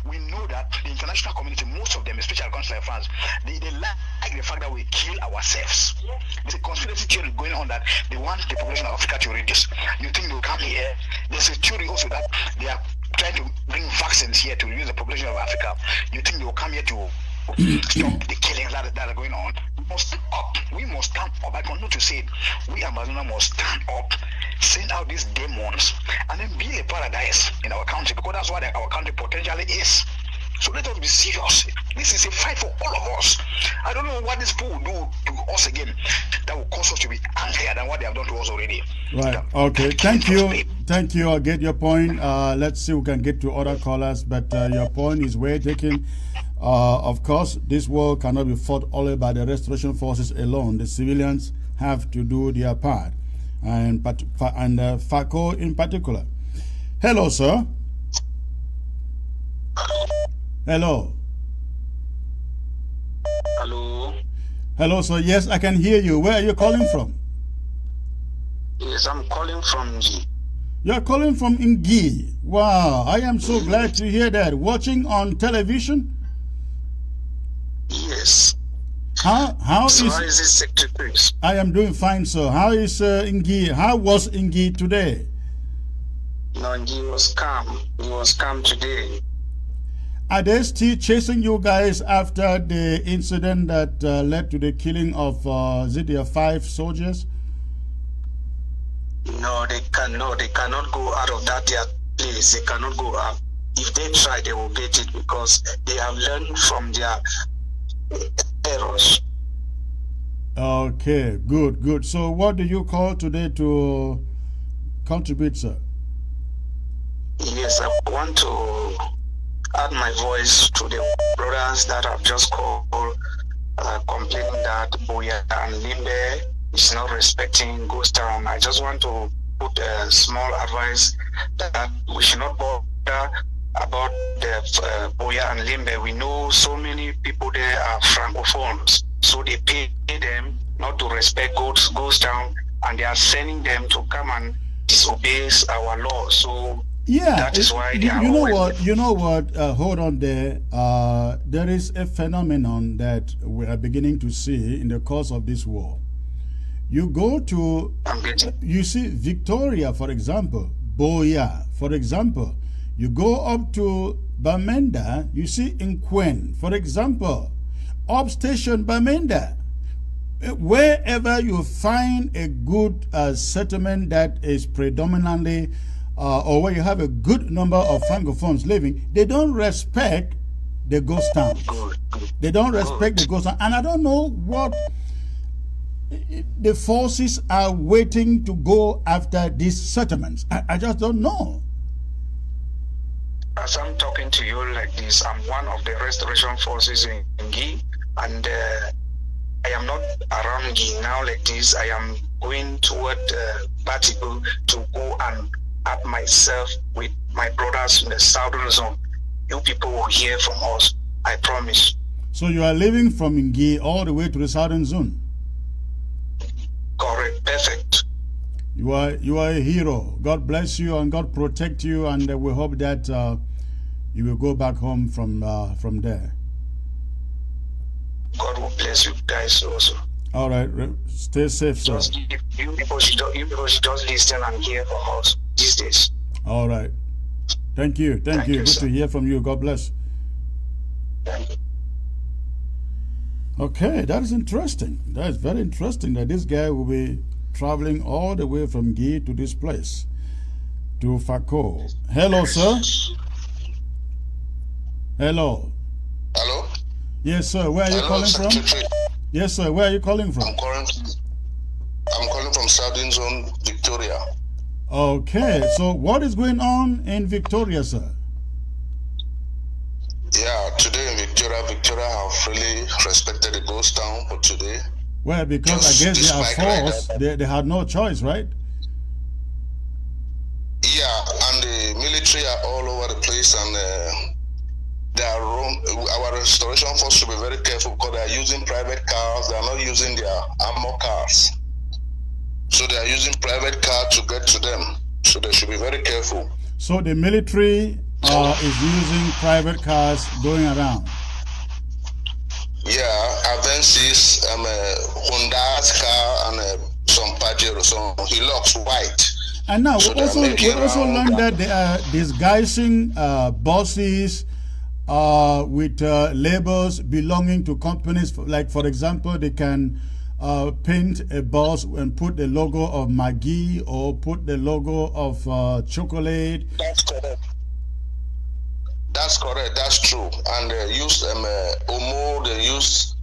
we know that the international community, most of them, especially countries like France, they like the fact that we kill ourselves. There's a conspiracy theory going on that they want the population of Africa to reduce. You think they'll come here? There's a theory also that they are trying to bring vaccines here to reduce the population of Africa. You think they will come here to stop the killings that are going on? We must stand up. We must stand up. I continue to say it. We Amazonians must stand up, send out these demons, and then build a paradise in our country, because that's what our country potentially is. So let us be serious. This is a fight for all of us. I don't know what these people will do to us again that will cause us to be angrier than what they have done to us already. Right. Okay. Thank you. Thank you. I get your point. Let's see if we can get to other callers, but your point is well taken. Of course, this war cannot be fought only by the restoration forces alone. The civilians have to do their part, and FACO in particular. Hello, sir. Hello. Hello. Hello, sir. Yes, I can hear you. Where are you calling from? Yes, I'm calling from G. You're calling from Ngi. Wow, I am so glad to hear that. Watching on television? Yes. How so is how is it, Secretary? I am doing fine, sir. How is Ngi? How was Ngi today? No, he was calm. He was calm today. Are they still chasing you guys after the incident that led to the killing of there 5 soldiers? No, they cannot. They cannot go out of that their place. They cannot go out. If they try, they will get it, because they have learned from their errors. Okay, good. So what do you call today to contribute, sir? Yes, I want to add my voice to the brothers that have just called, complaining that Biya and Limbe is not respecting Ghost Town. I just want to put a small advice that we should not bother about the Biya and Limbe. We know so many people there are Francophones, so they pay them not to respect Ghost Town, and they are sending them to come and disobey our law. So yeah, that is why they are you know what? Hold on there. There is a phenomenon that we are beginning to see in the course of this war. You go to, you see Victoria, for example, Biya, for example. You go up to Bamenda, you see Nkwen, for example, up station Bamenda. Wherever you find a good settlement that is predominantly or where you have a good number of Francophones living, they don't respect the ghost town. They don't respect the ghost town. And I don't know what the forces are waiting to go after these settlements. I just don't know. As I'm talking to you like this, I'm one of the restoration forces in Ngi, and I am not around Ngi now like this. I am going toward Batibu to go and add myself with my brothers in the southern zone. you people will hear from us. I promise. So you are leaving from Ngi all the way to the southern zone. Correct. Perfect. You are a hero. God bless you and God protect you, and we hope that you will go back home from there. God will bless you guys also. All right, stay safe, sir. Just you people should just listen and hear from us these days. All right. Thank you. Thank you. Good sir. to hear from you. God bless. Thank you. Okay, that is interesting. That is very interesting that this guy will be traveling all the way from Gi to this place, to Fako. Hello, sir. Hello. Hello? Yes, sir. Where are you calling from? Secretary. Yes, sir. Where are you calling from? I'm calling from Southern Zone, Victoria. Okay, so what is going on in Victoria, sir? Yeah, today in Victoria have really respected the ghost town for today. Well, because I guess they are forced. They had no choice, right? Yeah, and the military are all over the place, and our restoration force should be very careful because they are using private cars. They are not using their armor cars. So they are using private cars to get to them. So they should be very careful. So the military is using private cars going around. Yeah, Avensis, Honda's car, and some Pajero, some Hilux white. And now So we also learned that. that they are disguising buses with labels belonging to companies. Like, for example, they can paint a bus and put the logo of Maggi or put the logo of chocolate. That's correct. That's correct. That's true. And they use Omo. They use.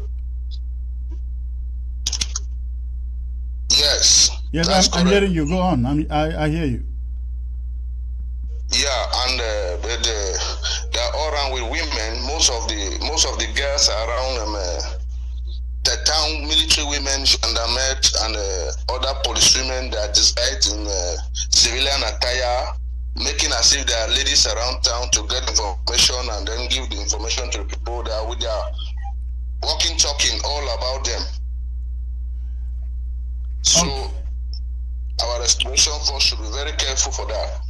Yes. Yes, that's I'm correct. hearing you. Go on. I hear you. Yeah, and they're all around with women. Most of the girls are around the town military women, gendarmerie, and other police women that disguised in civilian attire, making as if there are ladies around town to get information and then give the information to the people that are with their walking, talking all about them. So our restoration force should be very careful for that.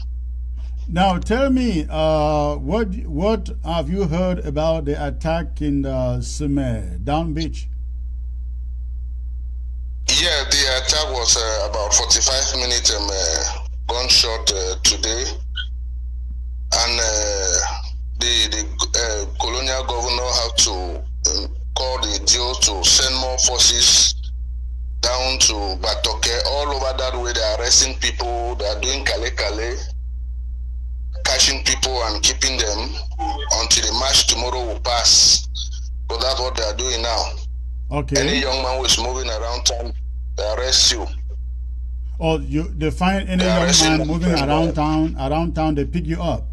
Now, tell me, what have you heard about the attack in Sumer, Down Beach? Yeah, the attack was about 45 minutes gunshot today, and the colonial governor had to call the deal to send more forces down to Batoke. All over that way, they are arresting people. They are doing kale, catching people and keeping them until the march tomorrow will pass. So that's what they are doing now. Okay. Any young man who is moving around town, they arrest you. Or they find any young man moving around town, they pick you up.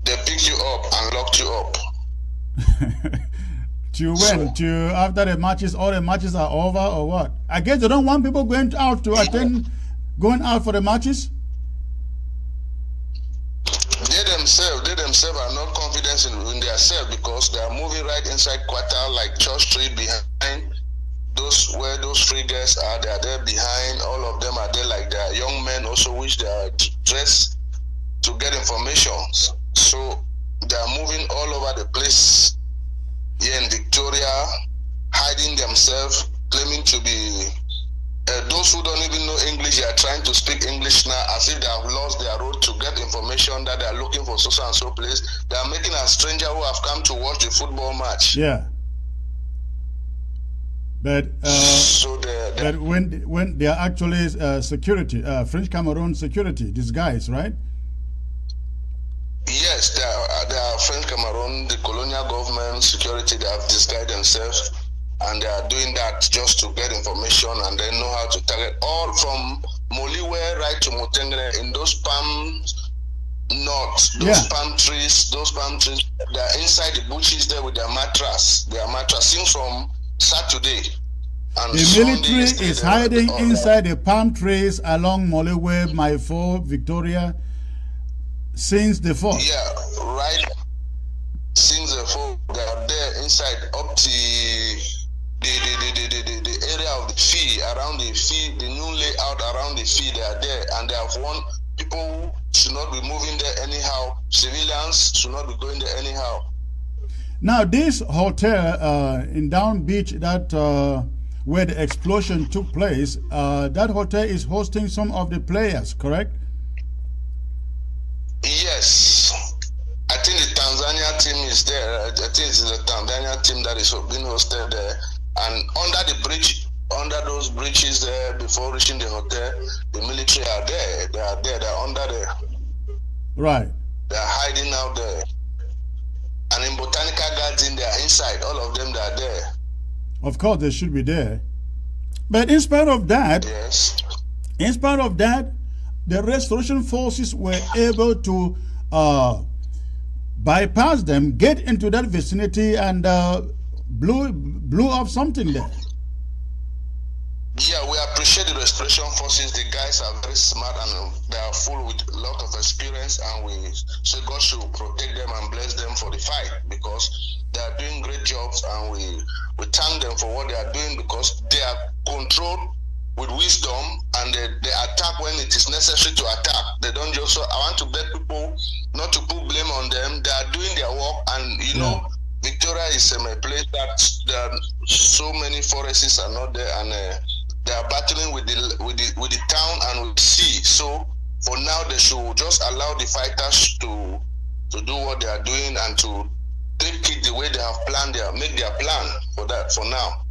They pick you up and lock you up. To when? To after the matches, all the matches are over, or what? I guess they don't want people going out to attend, going out for the matches. They themselves are not confident in themselves because they are moving right inside quarter like Church Street behind where those free girls are. They are there behind. All of them are there like they are young men also, which they are dressed to get information. So they are moving all over the place here in Victoria, hiding themselves, claiming to be those who don't even know English. They are trying to speak English now as if they have lost their road to get information that they are looking for so and so place. They are making a stranger who have come to watch the football match. Yeah. But but when they are actually security, French Cameroon security, these guys, right? Yes, they are French Cameroon, the colonial government security. They have disguised themselves, and they are doing that just to get information and they know how to target all from Moliwe right to Motengene in those palm nuts, palm trees, they are inside the bushes there with their mattress. They are mattressing from Saturday. And the military is hiding inside the palm trees along Moliwe, Maifo, Victoria since the 4th. Yeah, around the field, they are there, and they have warned people should not be moving there anyhow. Civilians should not be going there anyhow. Now, this hotel in Down Beach, that where the explosion took place, that hotel is hosting some of the players, correct? Yes, I think the Tanzania team is there. I think it's the Tanzania team that is being hosted there. And under the bridge, under those bridges there, before reaching the hotel, the military are there. They are there. They are under there. Right. They are hiding out there. And in botanical garden, they are inside. All of them, they are there. Of course, they should be there. But in spite of that, Yes. in spite of that, the restoration forces were able to bypass them, get into that vicinity, and blew up something there. Yeah, we appreciate the restoration forces. The guys are very smart and they are full with a lot of experience, and we say God should protect them and bless them for the fight, because they are doing great jobs, and we thank them for what they are doing, because they are controlled with wisdom, and they attack when it is necessary to attack. They don't just, so I want to beg people not to put blame on them. They are doing their work, and you know, Victoria is a place that there are so many forests are not there, and they are battling with the town and with the sea. So for now, they should just allow the fighters to do what they are doing, and to take it the way they have planned. Make their plan for that. For now.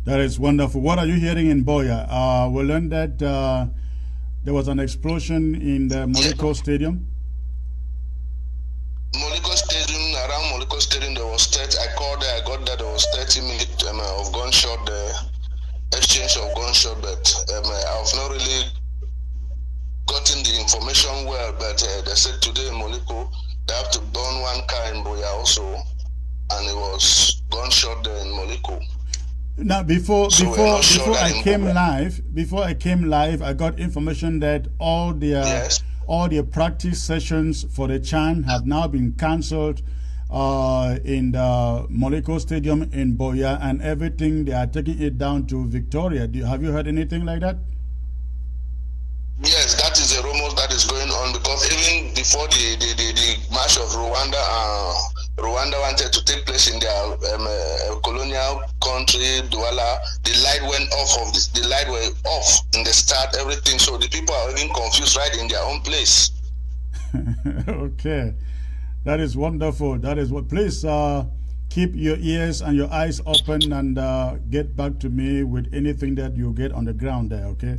That is wonderful. What are you hearing in Biya? We learned that there was an explosion in the Moliko Stadium. Moliko Stadium, around Moliko Stadium, there was 30. I called there, I got that there was 30 minutes of gunshot, exchange of gunshot, but I've not really gotten the information well. But they said today in Moliko, they have to burn one car in Biya also, and it was gunshot there in Moliko. Now, before I came live, I got information that all their practice sessions for the Chan have now been cancelled in the Moliko Stadium in Biya, and everything, they are taking it down to Victoria. Have you heard anything like that? Yes, that is a rumor that is going on, because even before the march of Rwanda wanted to take place in their colonial country, Douala, the light went off the light were off in the start, everything. So the people are even confused right in their own place. Okay, that is wonderful. That is what. Please keep your ears and your eyes open, and get back to me with anything that you get on the ground there. Okay.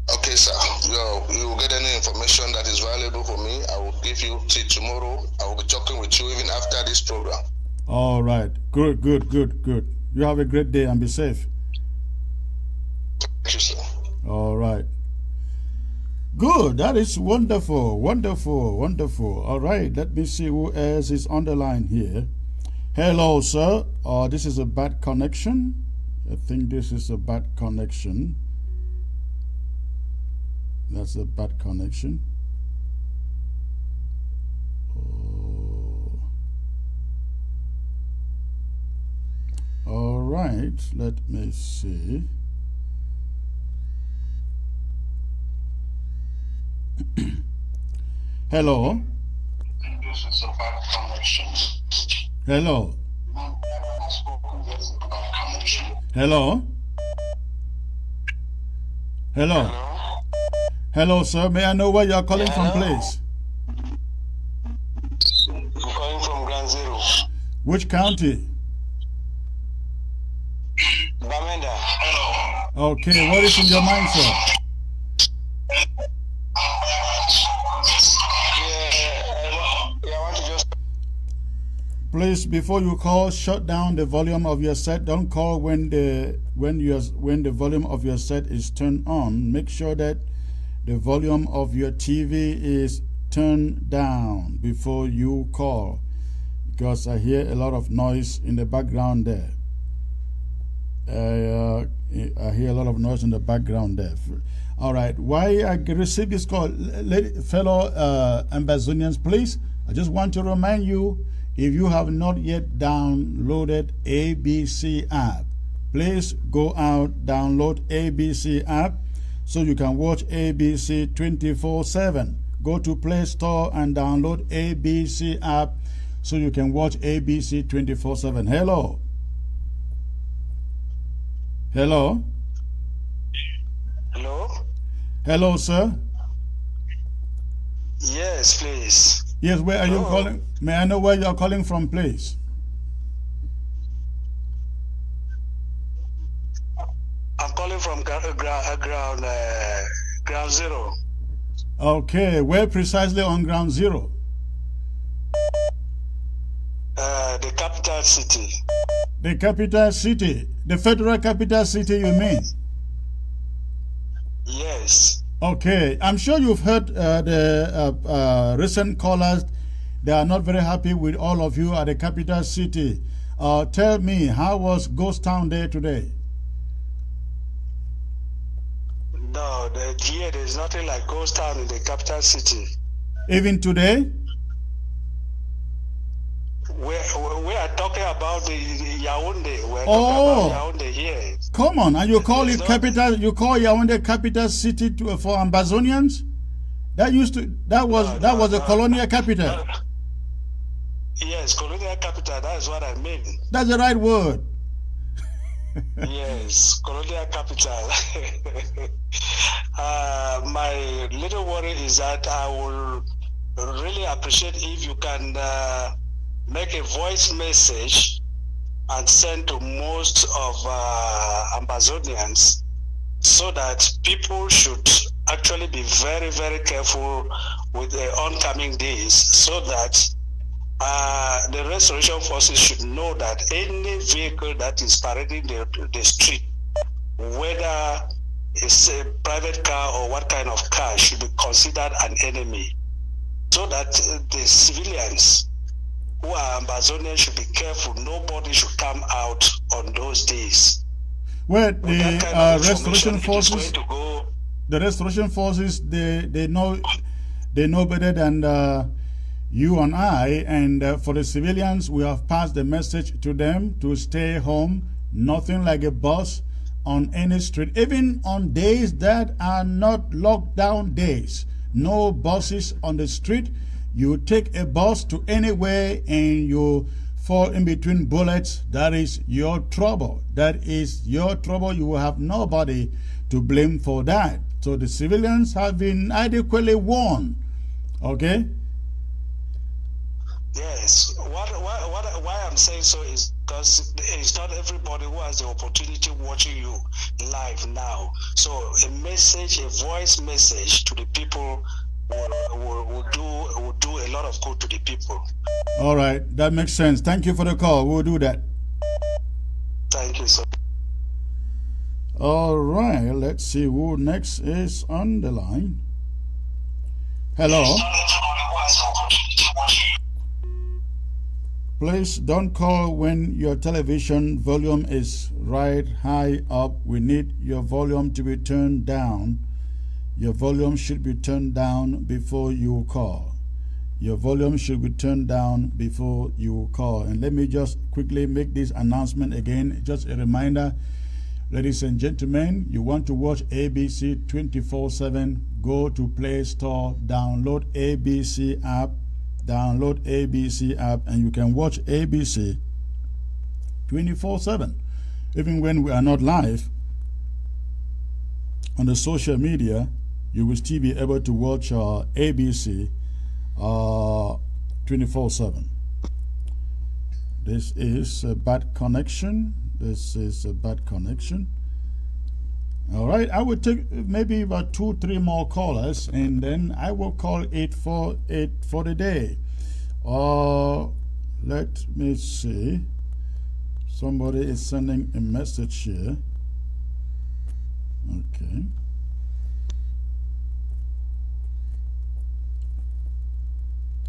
Okay, sir. You will get any information that is valuable for me. I will give you till tomorrow. I will be talking with you even after this program. All right. Good. You have a great day and be safe. Thank you, sir. All right. Good. That is wonderful. All right. Let me see who else is on the line here. Hello, sir. This is a bad connection. I think this is a bad connection. That's a bad connection. Oh. All right, let me see. Hello. This is a bad connection. Hello. Hello. Hello. Hello, sir. May I know where you are calling from, please? I'm calling from Grand Zero. Which county? Bamenda. Hello. Okay, what is in your mind, sir? I want to just. Please, before you call, shut down the volume of your set. Don't call when the volume of your set is turned on. Make sure that the volume of your TV is turned down before you call, because I hear a lot of noise in the background there. I hear a lot of noise in the background there. All right. Why I received this call, fellow Ambazonians, please, I just want to remind you, if you have not yet downloaded ABC app, please go out, download ABC app so you can watch ABC 24/7. Go to Play Store and download ABC app so you can watch ABC 24/7. Hello. Hello. Hello? Hello, sir. Yes, please. Yes, where are you Hello? calling? May I know where you are calling from, please? I'm calling from ground zero. Okay, where precisely on ground zero? The capital city. The capital city. The federal capital city, you mean? Yes. Okay, I'm sure you've heard the recent callers. They are not very happy with all of you at the capital city. Tell me, how was Ghost Town Day today? No, here there's nothing like ghost town in the capital city. Even today? We are talking about the Yaoundé. We're Oh. talking about Yaoundé here. Come on, and you call There's it no- capital? You call Yaoundé capital city for Ambazonians? That was a colonial capital. Yes, colonial capital. That is what I mean. That's the right word. Yes, colonial capital. My little worry is that I will really appreciate if you can make a voice message and send to most of Ambazonians so that people should actually be very, very careful with the oncoming days so that the restoration forces should know that any vehicle that is parading the street, whether it's a private car or what kind of car, should be considered an enemy, so that the civilians who are Ambazonians should be careful. Nobody should come out on those days. Well, With the that kind of restoration information, it is forces, going to go. the restoration forces, they know better than you and I. And for the civilians, we have passed the message to them to stay home. Nothing like a bus on any street, even on days that are not lockdown days. No buses on the street. You take a bus to anywhere and you fall in between bullets. That is your trouble. That is your trouble. You will have nobody to blame for that. So the civilians have been adequately warned. Okay? Yes. Why I'm saying so is because it's not everybody who has the opportunity watching you live now. So a message, a voice message to the people will do a lot of good to the people. All right. That makes sense. Thank you for the call. We'll do that. Thank you, sir. All right. Let's see who next is on the line. Hello. Please don't call when your television volume is right high up. We need your volume to be turned down. Your volume should be turned down before you call. Your volume should be turned down before you call. And let me just quickly make this announcement again. Just a reminder, ladies and gentlemen, you want to watch ABC 24/7, go to Play Store, download ABC app. Download ABC app and you can watch ABC 24/7. Even when we are not live on the social media, you will still be able to watch ABC 24/7. This is a bad connection. This is a bad connection. All right, I will take maybe about 2-3 more callers, and then I will call it for the day. Let me see. Somebody is sending a message here. Okay.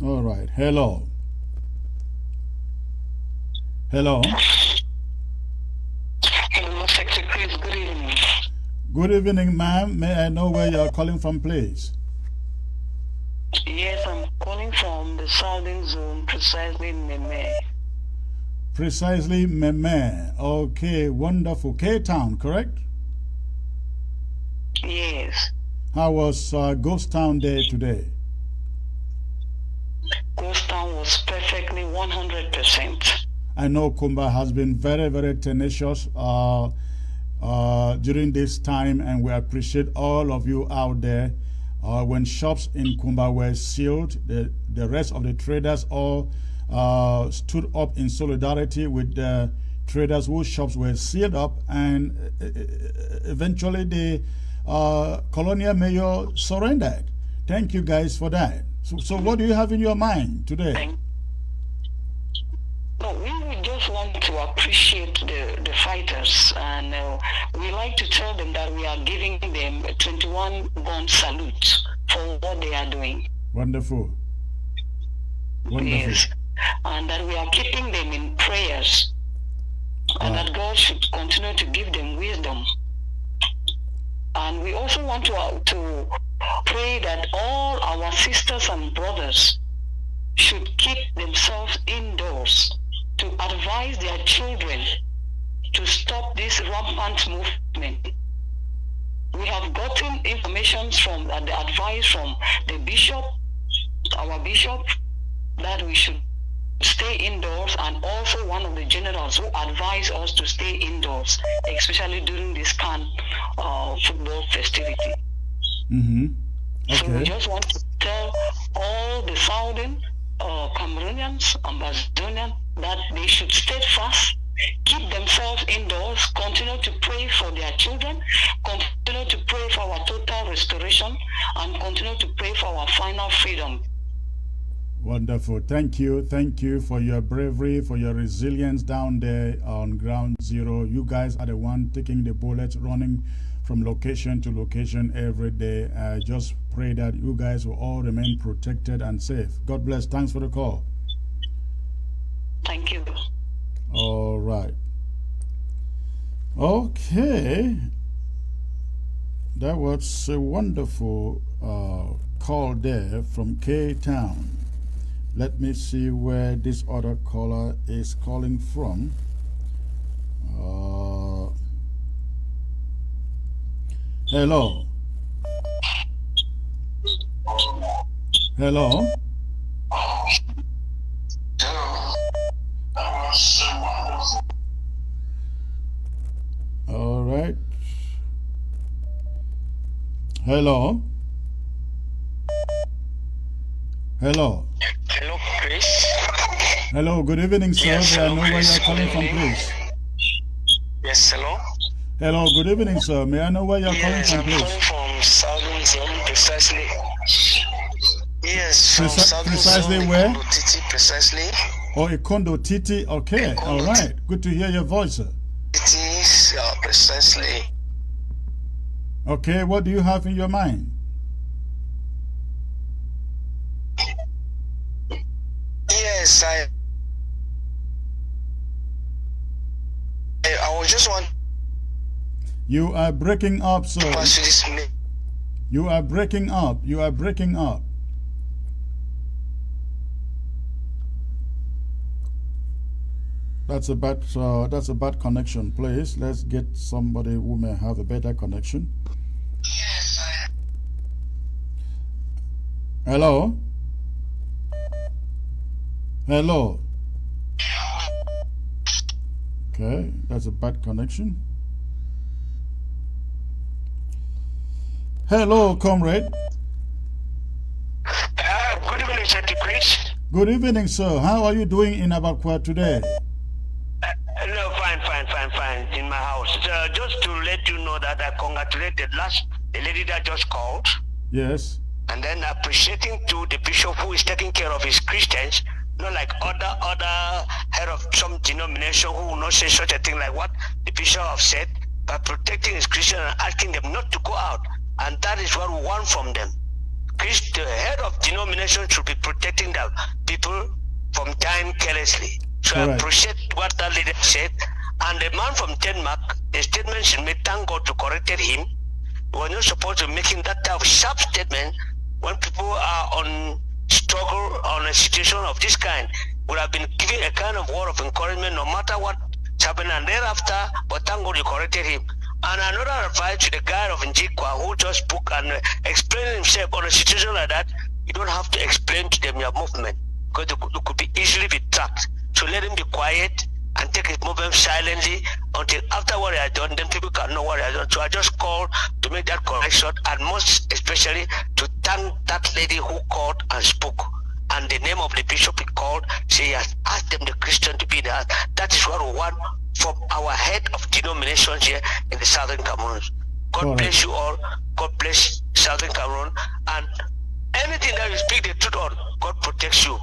All right. Hello. Hello. Hello, Secretary Chris. Good evening. Good evening, ma'am. May I know where you are calling from, please? Yes, I'm calling from the Southern Zone, precisely Neme. Precisely, Meme. Okay, wonderful. K-Town, correct? Yes. How was Ghost Town Day today? Ghost Town was perfectly 100%. I know Kumba has been very, very tenacious during this time, and we appreciate all of you out there. When shops in Kumba were sealed, the rest of the traders all stood up in solidarity with the traders whose shops were sealed up, and eventually the colonial mayor surrendered. Thank you guys for that. So what do you have in your mind today? No, we just want to appreciate the fighters, and we like to tell them that we are giving them a 21 gun salute for what they are doing. Wonderful. Wonderful. Yes. And that we are keeping them in prayers, and that God should continue to give them wisdom. And we also want to pray that all our sisters and brothers should keep themselves indoors, to advise their children to stop this rampant movement. We have gotten information from the advice from the bishop, our bishop, that we should stay indoors, and also one of the generals who advised us to stay indoors, especially during this CAN football festivity. Mm-hmm. Okay. So we just want to tell all the Southern Cameroonians, Ambazonians, that they should stay fast, keep themselves indoors, continue to pray for their children, continue to pray for our total restoration, and continue to pray for our final freedom. Wonderful. Thank you. Thank you for your bravery, for your resilience down there on ground zero. You guys are the one taking the bullets, running from location to location every day. I just pray that you guys will all remain protected and safe. God bless. Thanks for the call. Thank you. All right. Okay. That was a wonderful call there from K-Town. Let me see where this other caller is calling from. Hello. Hello. All right. Hello. Hello. Hello, Chris. Hello. Good evening, sir. Yes, May I hello, know where Chris. you're calling from, Good evening. please? Yes, hello. Hello. Good evening, sir. May I know where you're calling Yes, from, I'm please? calling from Southern Zone, precisely. Yes, from Southern Precisely Zone, where? Ikondo Titi, precisely. Oh, Ikondo Titi. Okay. Ikondo All right. Good to hear your voice, sir. Titi, precisely. Okay. What do you have in your mind? Yes, I was just want You are breaking up, sir. to pursue this. You are breaking up. You are breaking up. That's a bad connection. Please, let's get somebody who may have a better connection. Yes, Hello. Hello. Okay, that's a bad connection. Hello, comrade. good evening, Sir Chris. Good evening, sir. How are you doing in Abakwa today? No, fine. In my house. Just to let you know that I congratulated the lady that just called, Yes. and then appreciating to the bishop who is taking care of his Christians, not like other head of some denomination who will not say such a thing like what the bishop have said, but protecting his Christians and asking them not to go out. And that is what we want from them. The head of denomination should be protecting the people from dying carelessly. So Correct. I appreciate what that leader said. And the man from Denmark, the statement should make, thank God to corrected him. We were not supposed to making that type of sharp statement when people are on struggle on a situation of this kind. would have been giving a kind of word of encouragement no matter what happened, and thereafter, but thank God you corrected him. And another advice to the guy of Njikwa who just spoke and explained himself on a situation like that, you don't have to explain to them your movement, because they could be easily be tracked. So let him be quiet and take his movement silently until after what he has done, then people can know what he has done. So I just called to make that correction, and most especially to thank that lady who called and spoke. And the name of the bishop he called, she has asked them, the Christian, to be there. That is what we want from our head of denominations here in the Southern Cameroon. God bless you all. God bless Southern Cameroon. And anything that you speak the truth on, God protects you.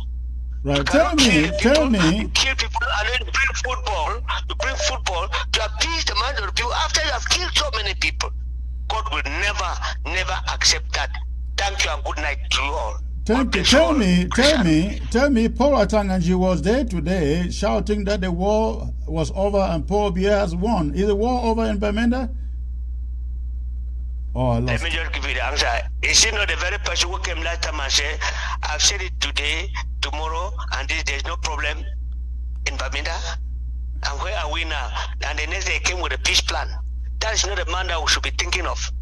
Right. Tell me. You kill people and then you bring football to appease the minds of the people after you have killed so many people. God will never accept that. Thank you and good night to you all. Thank you. Tell me, Paul Atanganji was there today shouting that the war was over and Paul Biya has won. Is the war over in Bamenda? Oh, I lost. Let me just give you the answer. Is he not the very person who came last time and said, I've said it today, tomorrow, and there's no problem in Bamenda? And where are we now? And the next day he came with a peace plan. That is not the man that we should be thinking of.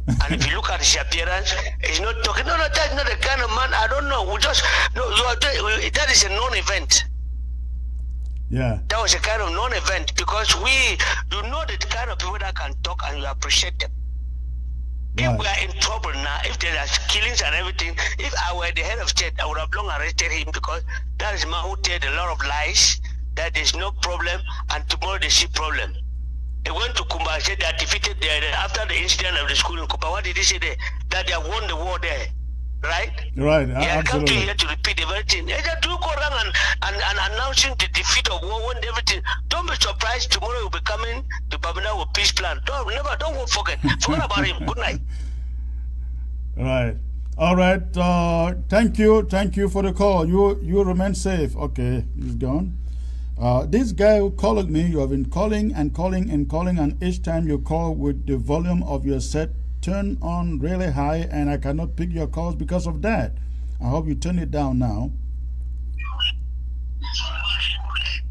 And if you look at his appearance, he's not talking. No, that's not the kind of man. I don't know. That is a non-event. Yeah. That was a kind of non-event, because you know the kind of people that can talk and you appreciate them. Right. If we are in trouble now, if there are killings and everything, if I were the head of state, I would have long arrested him, because that is a man who told a lot of lies, that there's no problem, and tomorrow they see problem. They went to Kumba, said they are defeated there. After the incident of the school in Kumba, what did he say there? That they have won the war there, right? Right, They have come absolutely. to here to repeat the very thing. They just do go around and announcing the defeat of war, won everything. Don't be surprised tomorrow you'll be coming to Babina with peace plan. Don't forget. Forget about him. Good night. Right. All right. Thank you for the call. You remain safe. Okay, he's gone. This guy who called me, you have been calling, and each time you call with the volume of your set turned on really high, and I cannot pick your calls because of that. I hope you turn it down now.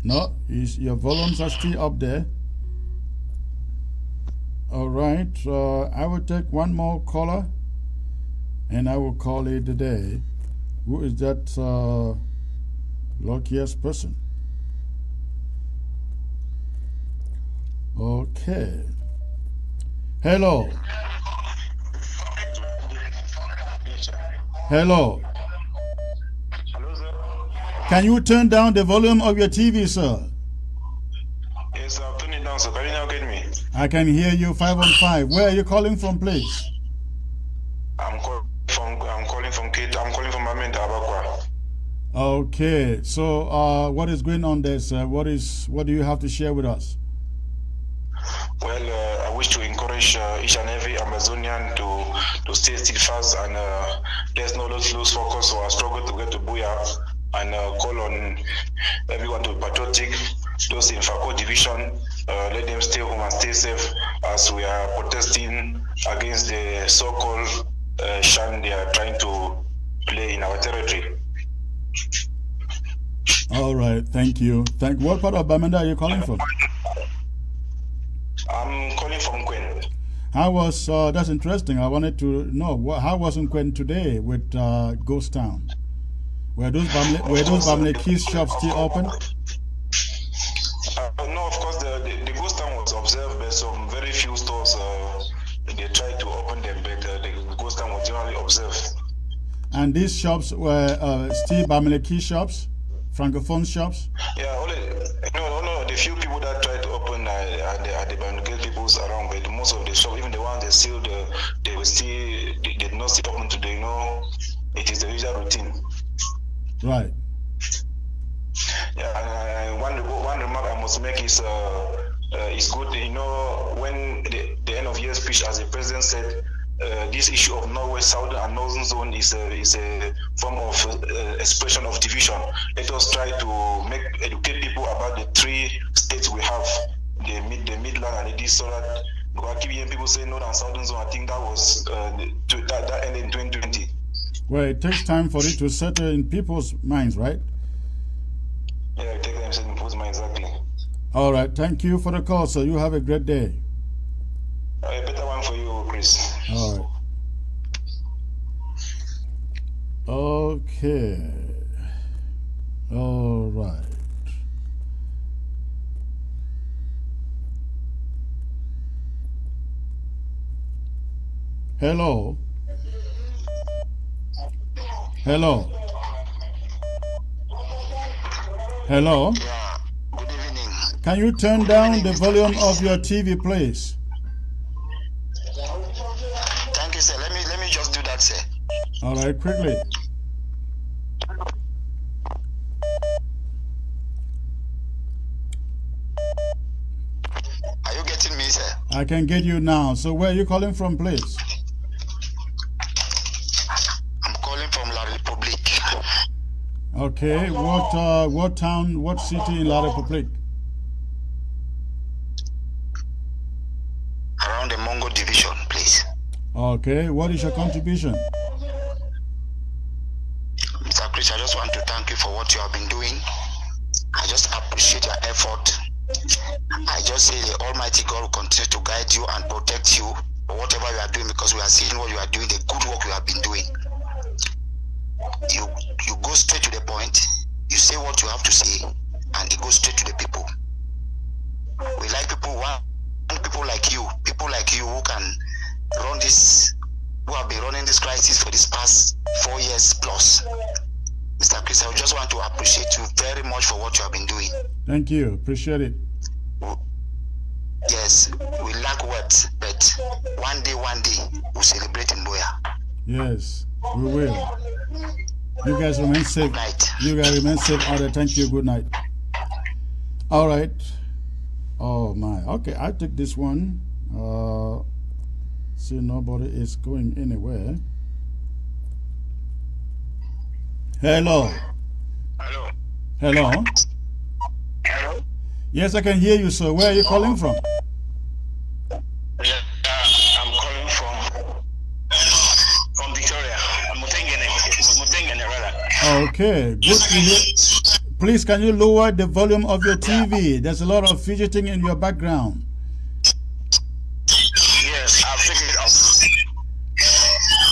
No, your volumes are still up there. All right. I will take one more caller, and I will call it a day. Who is that luckiest person? Okay. Hello. Hello. Hello, sir. Can you turn down the volume of your TV, sir? Yes, I've turned it down, sir. Can you now get me? I can hear you 5 on 5. Where are you calling from, please? I'm calling from Kate. I'm calling from Mamenda Abakwa. Okay. So, what is going on there, sir? What do you have to share with us? Well, I wish to encourage each and every Amazonian to stay steadfast and let's not lose focus or struggle to get to Biya, and call on everyone to be patriotic. Those in Fako division, let them stay home and stay safe as we are protesting against the so-called sham they are trying to play in our territory. All right. Thank you. What part of Bamenda are you calling from? I'm calling from Queen. How was that's interesting. I wanted to know how was Nkwen today with Ghost Town? Were those Bamle Keys shops still open? No, of course the Ghost Town was observed, but some very few stores they tried to open them, but the Ghost Town was generally observed. And these shops were still Bamle Key shops, Francophone shops? Yeah, no. The few people that tried to open are the Bamle peoples around, but most of the shops, even the ones they did not still open today. It is the usual routine. Right. Yeah, and one remark I must make is good. When the end of year speech, as the president said, this issue of Northwest, Southern, and Northern Zone is a form of expression of division. Let us try to educate people about the three states we have, the Midland and the East, so that we are keeping people saying North and Southern Zone. I think that was that ended in 2020. Well, it takes time for it to settle in people's minds, right? All right. Thank you for the call, sir. You have a great day. A better one for you, Chris. All right. Okay. All right. Hello. Hello. Hello. Yeah. Good evening. Can you turn down the volume of your TV, please? Thank you, sir. Let me just do that, sir. All right, quickly. Are you getting me, sir? I can get you now. So where are you calling from, please? I'm calling from La Republique. Okay. What town, what city in La Republique? Around the Mongo division, please. Okay. What is your contribution? Mr. Chris, I just want to thank you for what you have been doing. I just appreciate your effort. I just say the Almighty God will continue to guide you and protect you for whatever you are doing, because we are seeing what you are doing, the good work you have been doing. You go straight to the point, you say what you have to say, and it goes straight to the people. We like people like you who can run this, who have been running this crisis for this past 4 years plus. Mr. Chris, I just want to appreciate you very much for what you have been doing. Thank you. Appreciate it. Yes, we lack words, but one day we'll celebrate in Biya. Yes, we will. You guys remain safe. Good night. You guys remain safe out there. Thank you. Good night. All right. Oh my. Okay, I take this one. See, nobody is going anywhere. Hello. Hello. Hello. Hello. Yes, I can hear you, sir. Where are you calling from? I'm calling from Victoria. Mutengene, rather. Okay, good to hear. Please, can you lower the volume of your TV? There's a lot of fidgeting in your background. Yes, I've taken it off.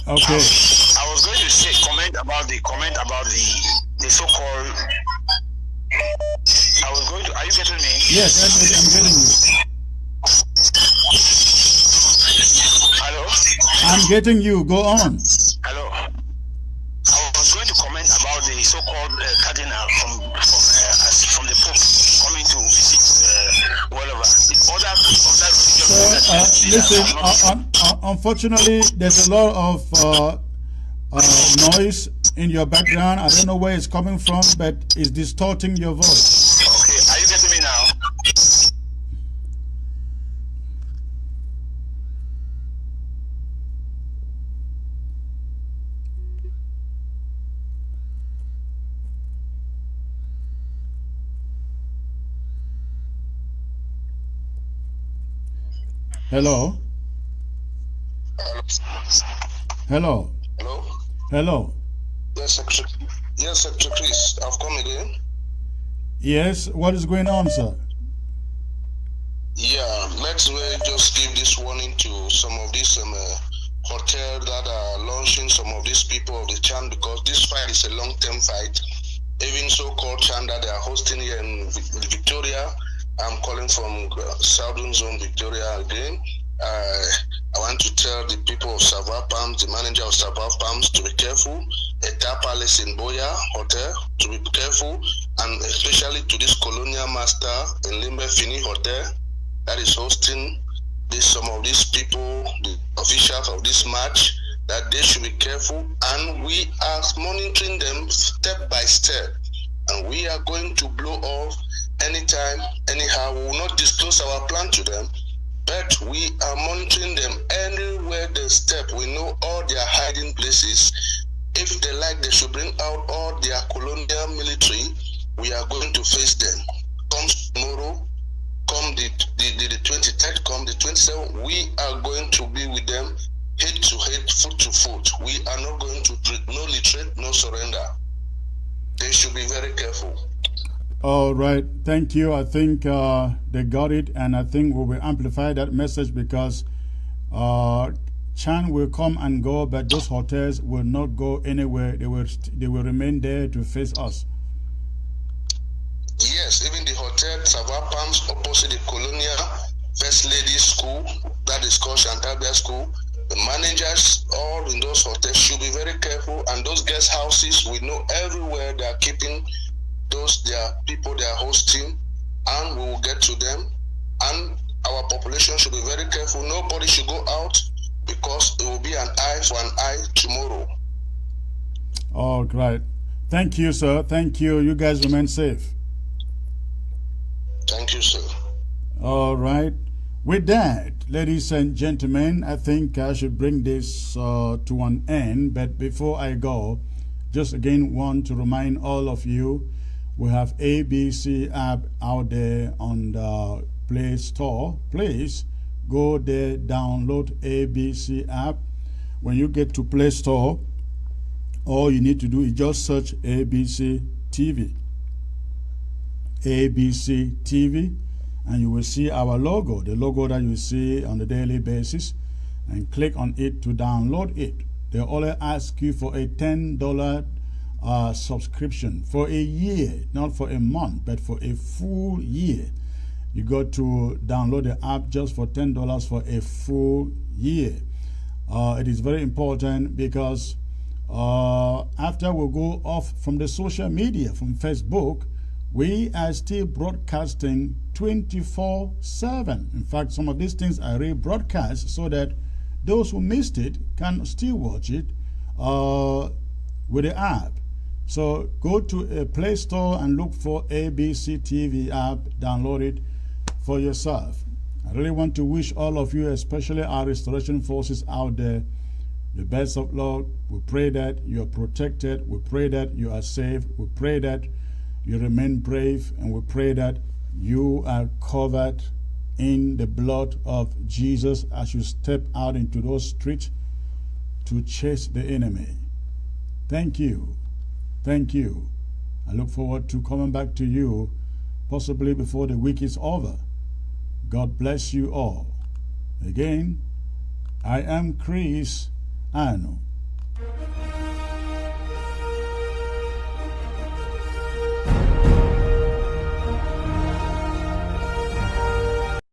Okay. I was going to comment about the so-called. I was going to. Are you getting me? Yes, I'm getting you. Hello. I'm getting you. Go on. Hello. I was going to comment about the so-called cardinal from the Pope coming to visit whatever. Listen. Unfortunately, there's a lot of noise in your background. I don't know where it's coming from, but it's distorting your voice. Okay, are you getting me now? Hello? Hello? Hello? Hello? Yes, Secretary Chris. I've come again. Yes, what is going on, sir? Yeah, let's just give this warning to some of these hotel that are launching some of these people of the chant, because this fight is a long-term fight. Even so-called chant that they are hosting here in Victoria. I'm calling from Southern Zone, Victoria again. I want to tell the people of Savard Palms, the manager of Savard Palms, to be careful. Eta Palace in Biya Hotel, to be careful, and especially to this colonial master in Limbe Fini Hotel that is hosting some of these people, the officials of this match, that they should be careful, and we are monitoring them step by step, and we are going to blow off anytime, anyhow. We will not disclose our plan to them, but we are monitoring them anywhere they step. We know all their hiding places. If they like, they should bring out all their colonial military. We are going to face them. Come tomorrow, come the 23rd, come the 27th, we are going to be with them head to head, foot to foot. We are not going to no retreat, no surrender. They should be very careful. All right, thank you. I think they got it, and I think we will amplify that message because Chan will come and go, but those hotels will not go anywhere. They will remain there to face us. Yes, even the hotel Sava Palms opposite the Colonial First Lady School, that is called Chantabia School. The managers all in those hotels should be very careful, and those guest houses, we know everywhere they are keeping those their people they are hosting, and we will get to them. And our population should be very careful. Nobody should go out because it will be an eye for an eye tomorrow. All right. Thank you, sir. Thank you. You guys remain safe. Thank you, sir. All right. With that, ladies and gentlemen, I think I should bring this to an end. But before I go, just again want to remind all of you, we have ABC app out there on the Play Store. Please go there, download ABC app. When you get to Play Store, all you need to do is just search ABC TV. ABC TV, and you will see our logo, the logo that you see on a daily basis, and click on it to download it. They always ask you for a $10 subscription for a year, not for a month, but for a full year. You got to download the app just for $10 for a full year. It is very important because after we go off from the social media, from Facebook, we are still broadcasting 24/7. In fact, some of these things are rebroadcast so that those who missed it can still watch it with the app. So go to a Play Store and look for ABC TV app, download it for yourself. I really want to wish all of you, especially our restoration forces out there, the best of luck. We pray that you are protected. We pray that you are safe. We pray that you remain brave, and we pray that you are covered in the blood of Jesus as you step out into those streets to chase the enemy. Thank you. Thank you. I look forward to coming back to you possibly before the week is over. God bless you all. Again, I am Chris Ano.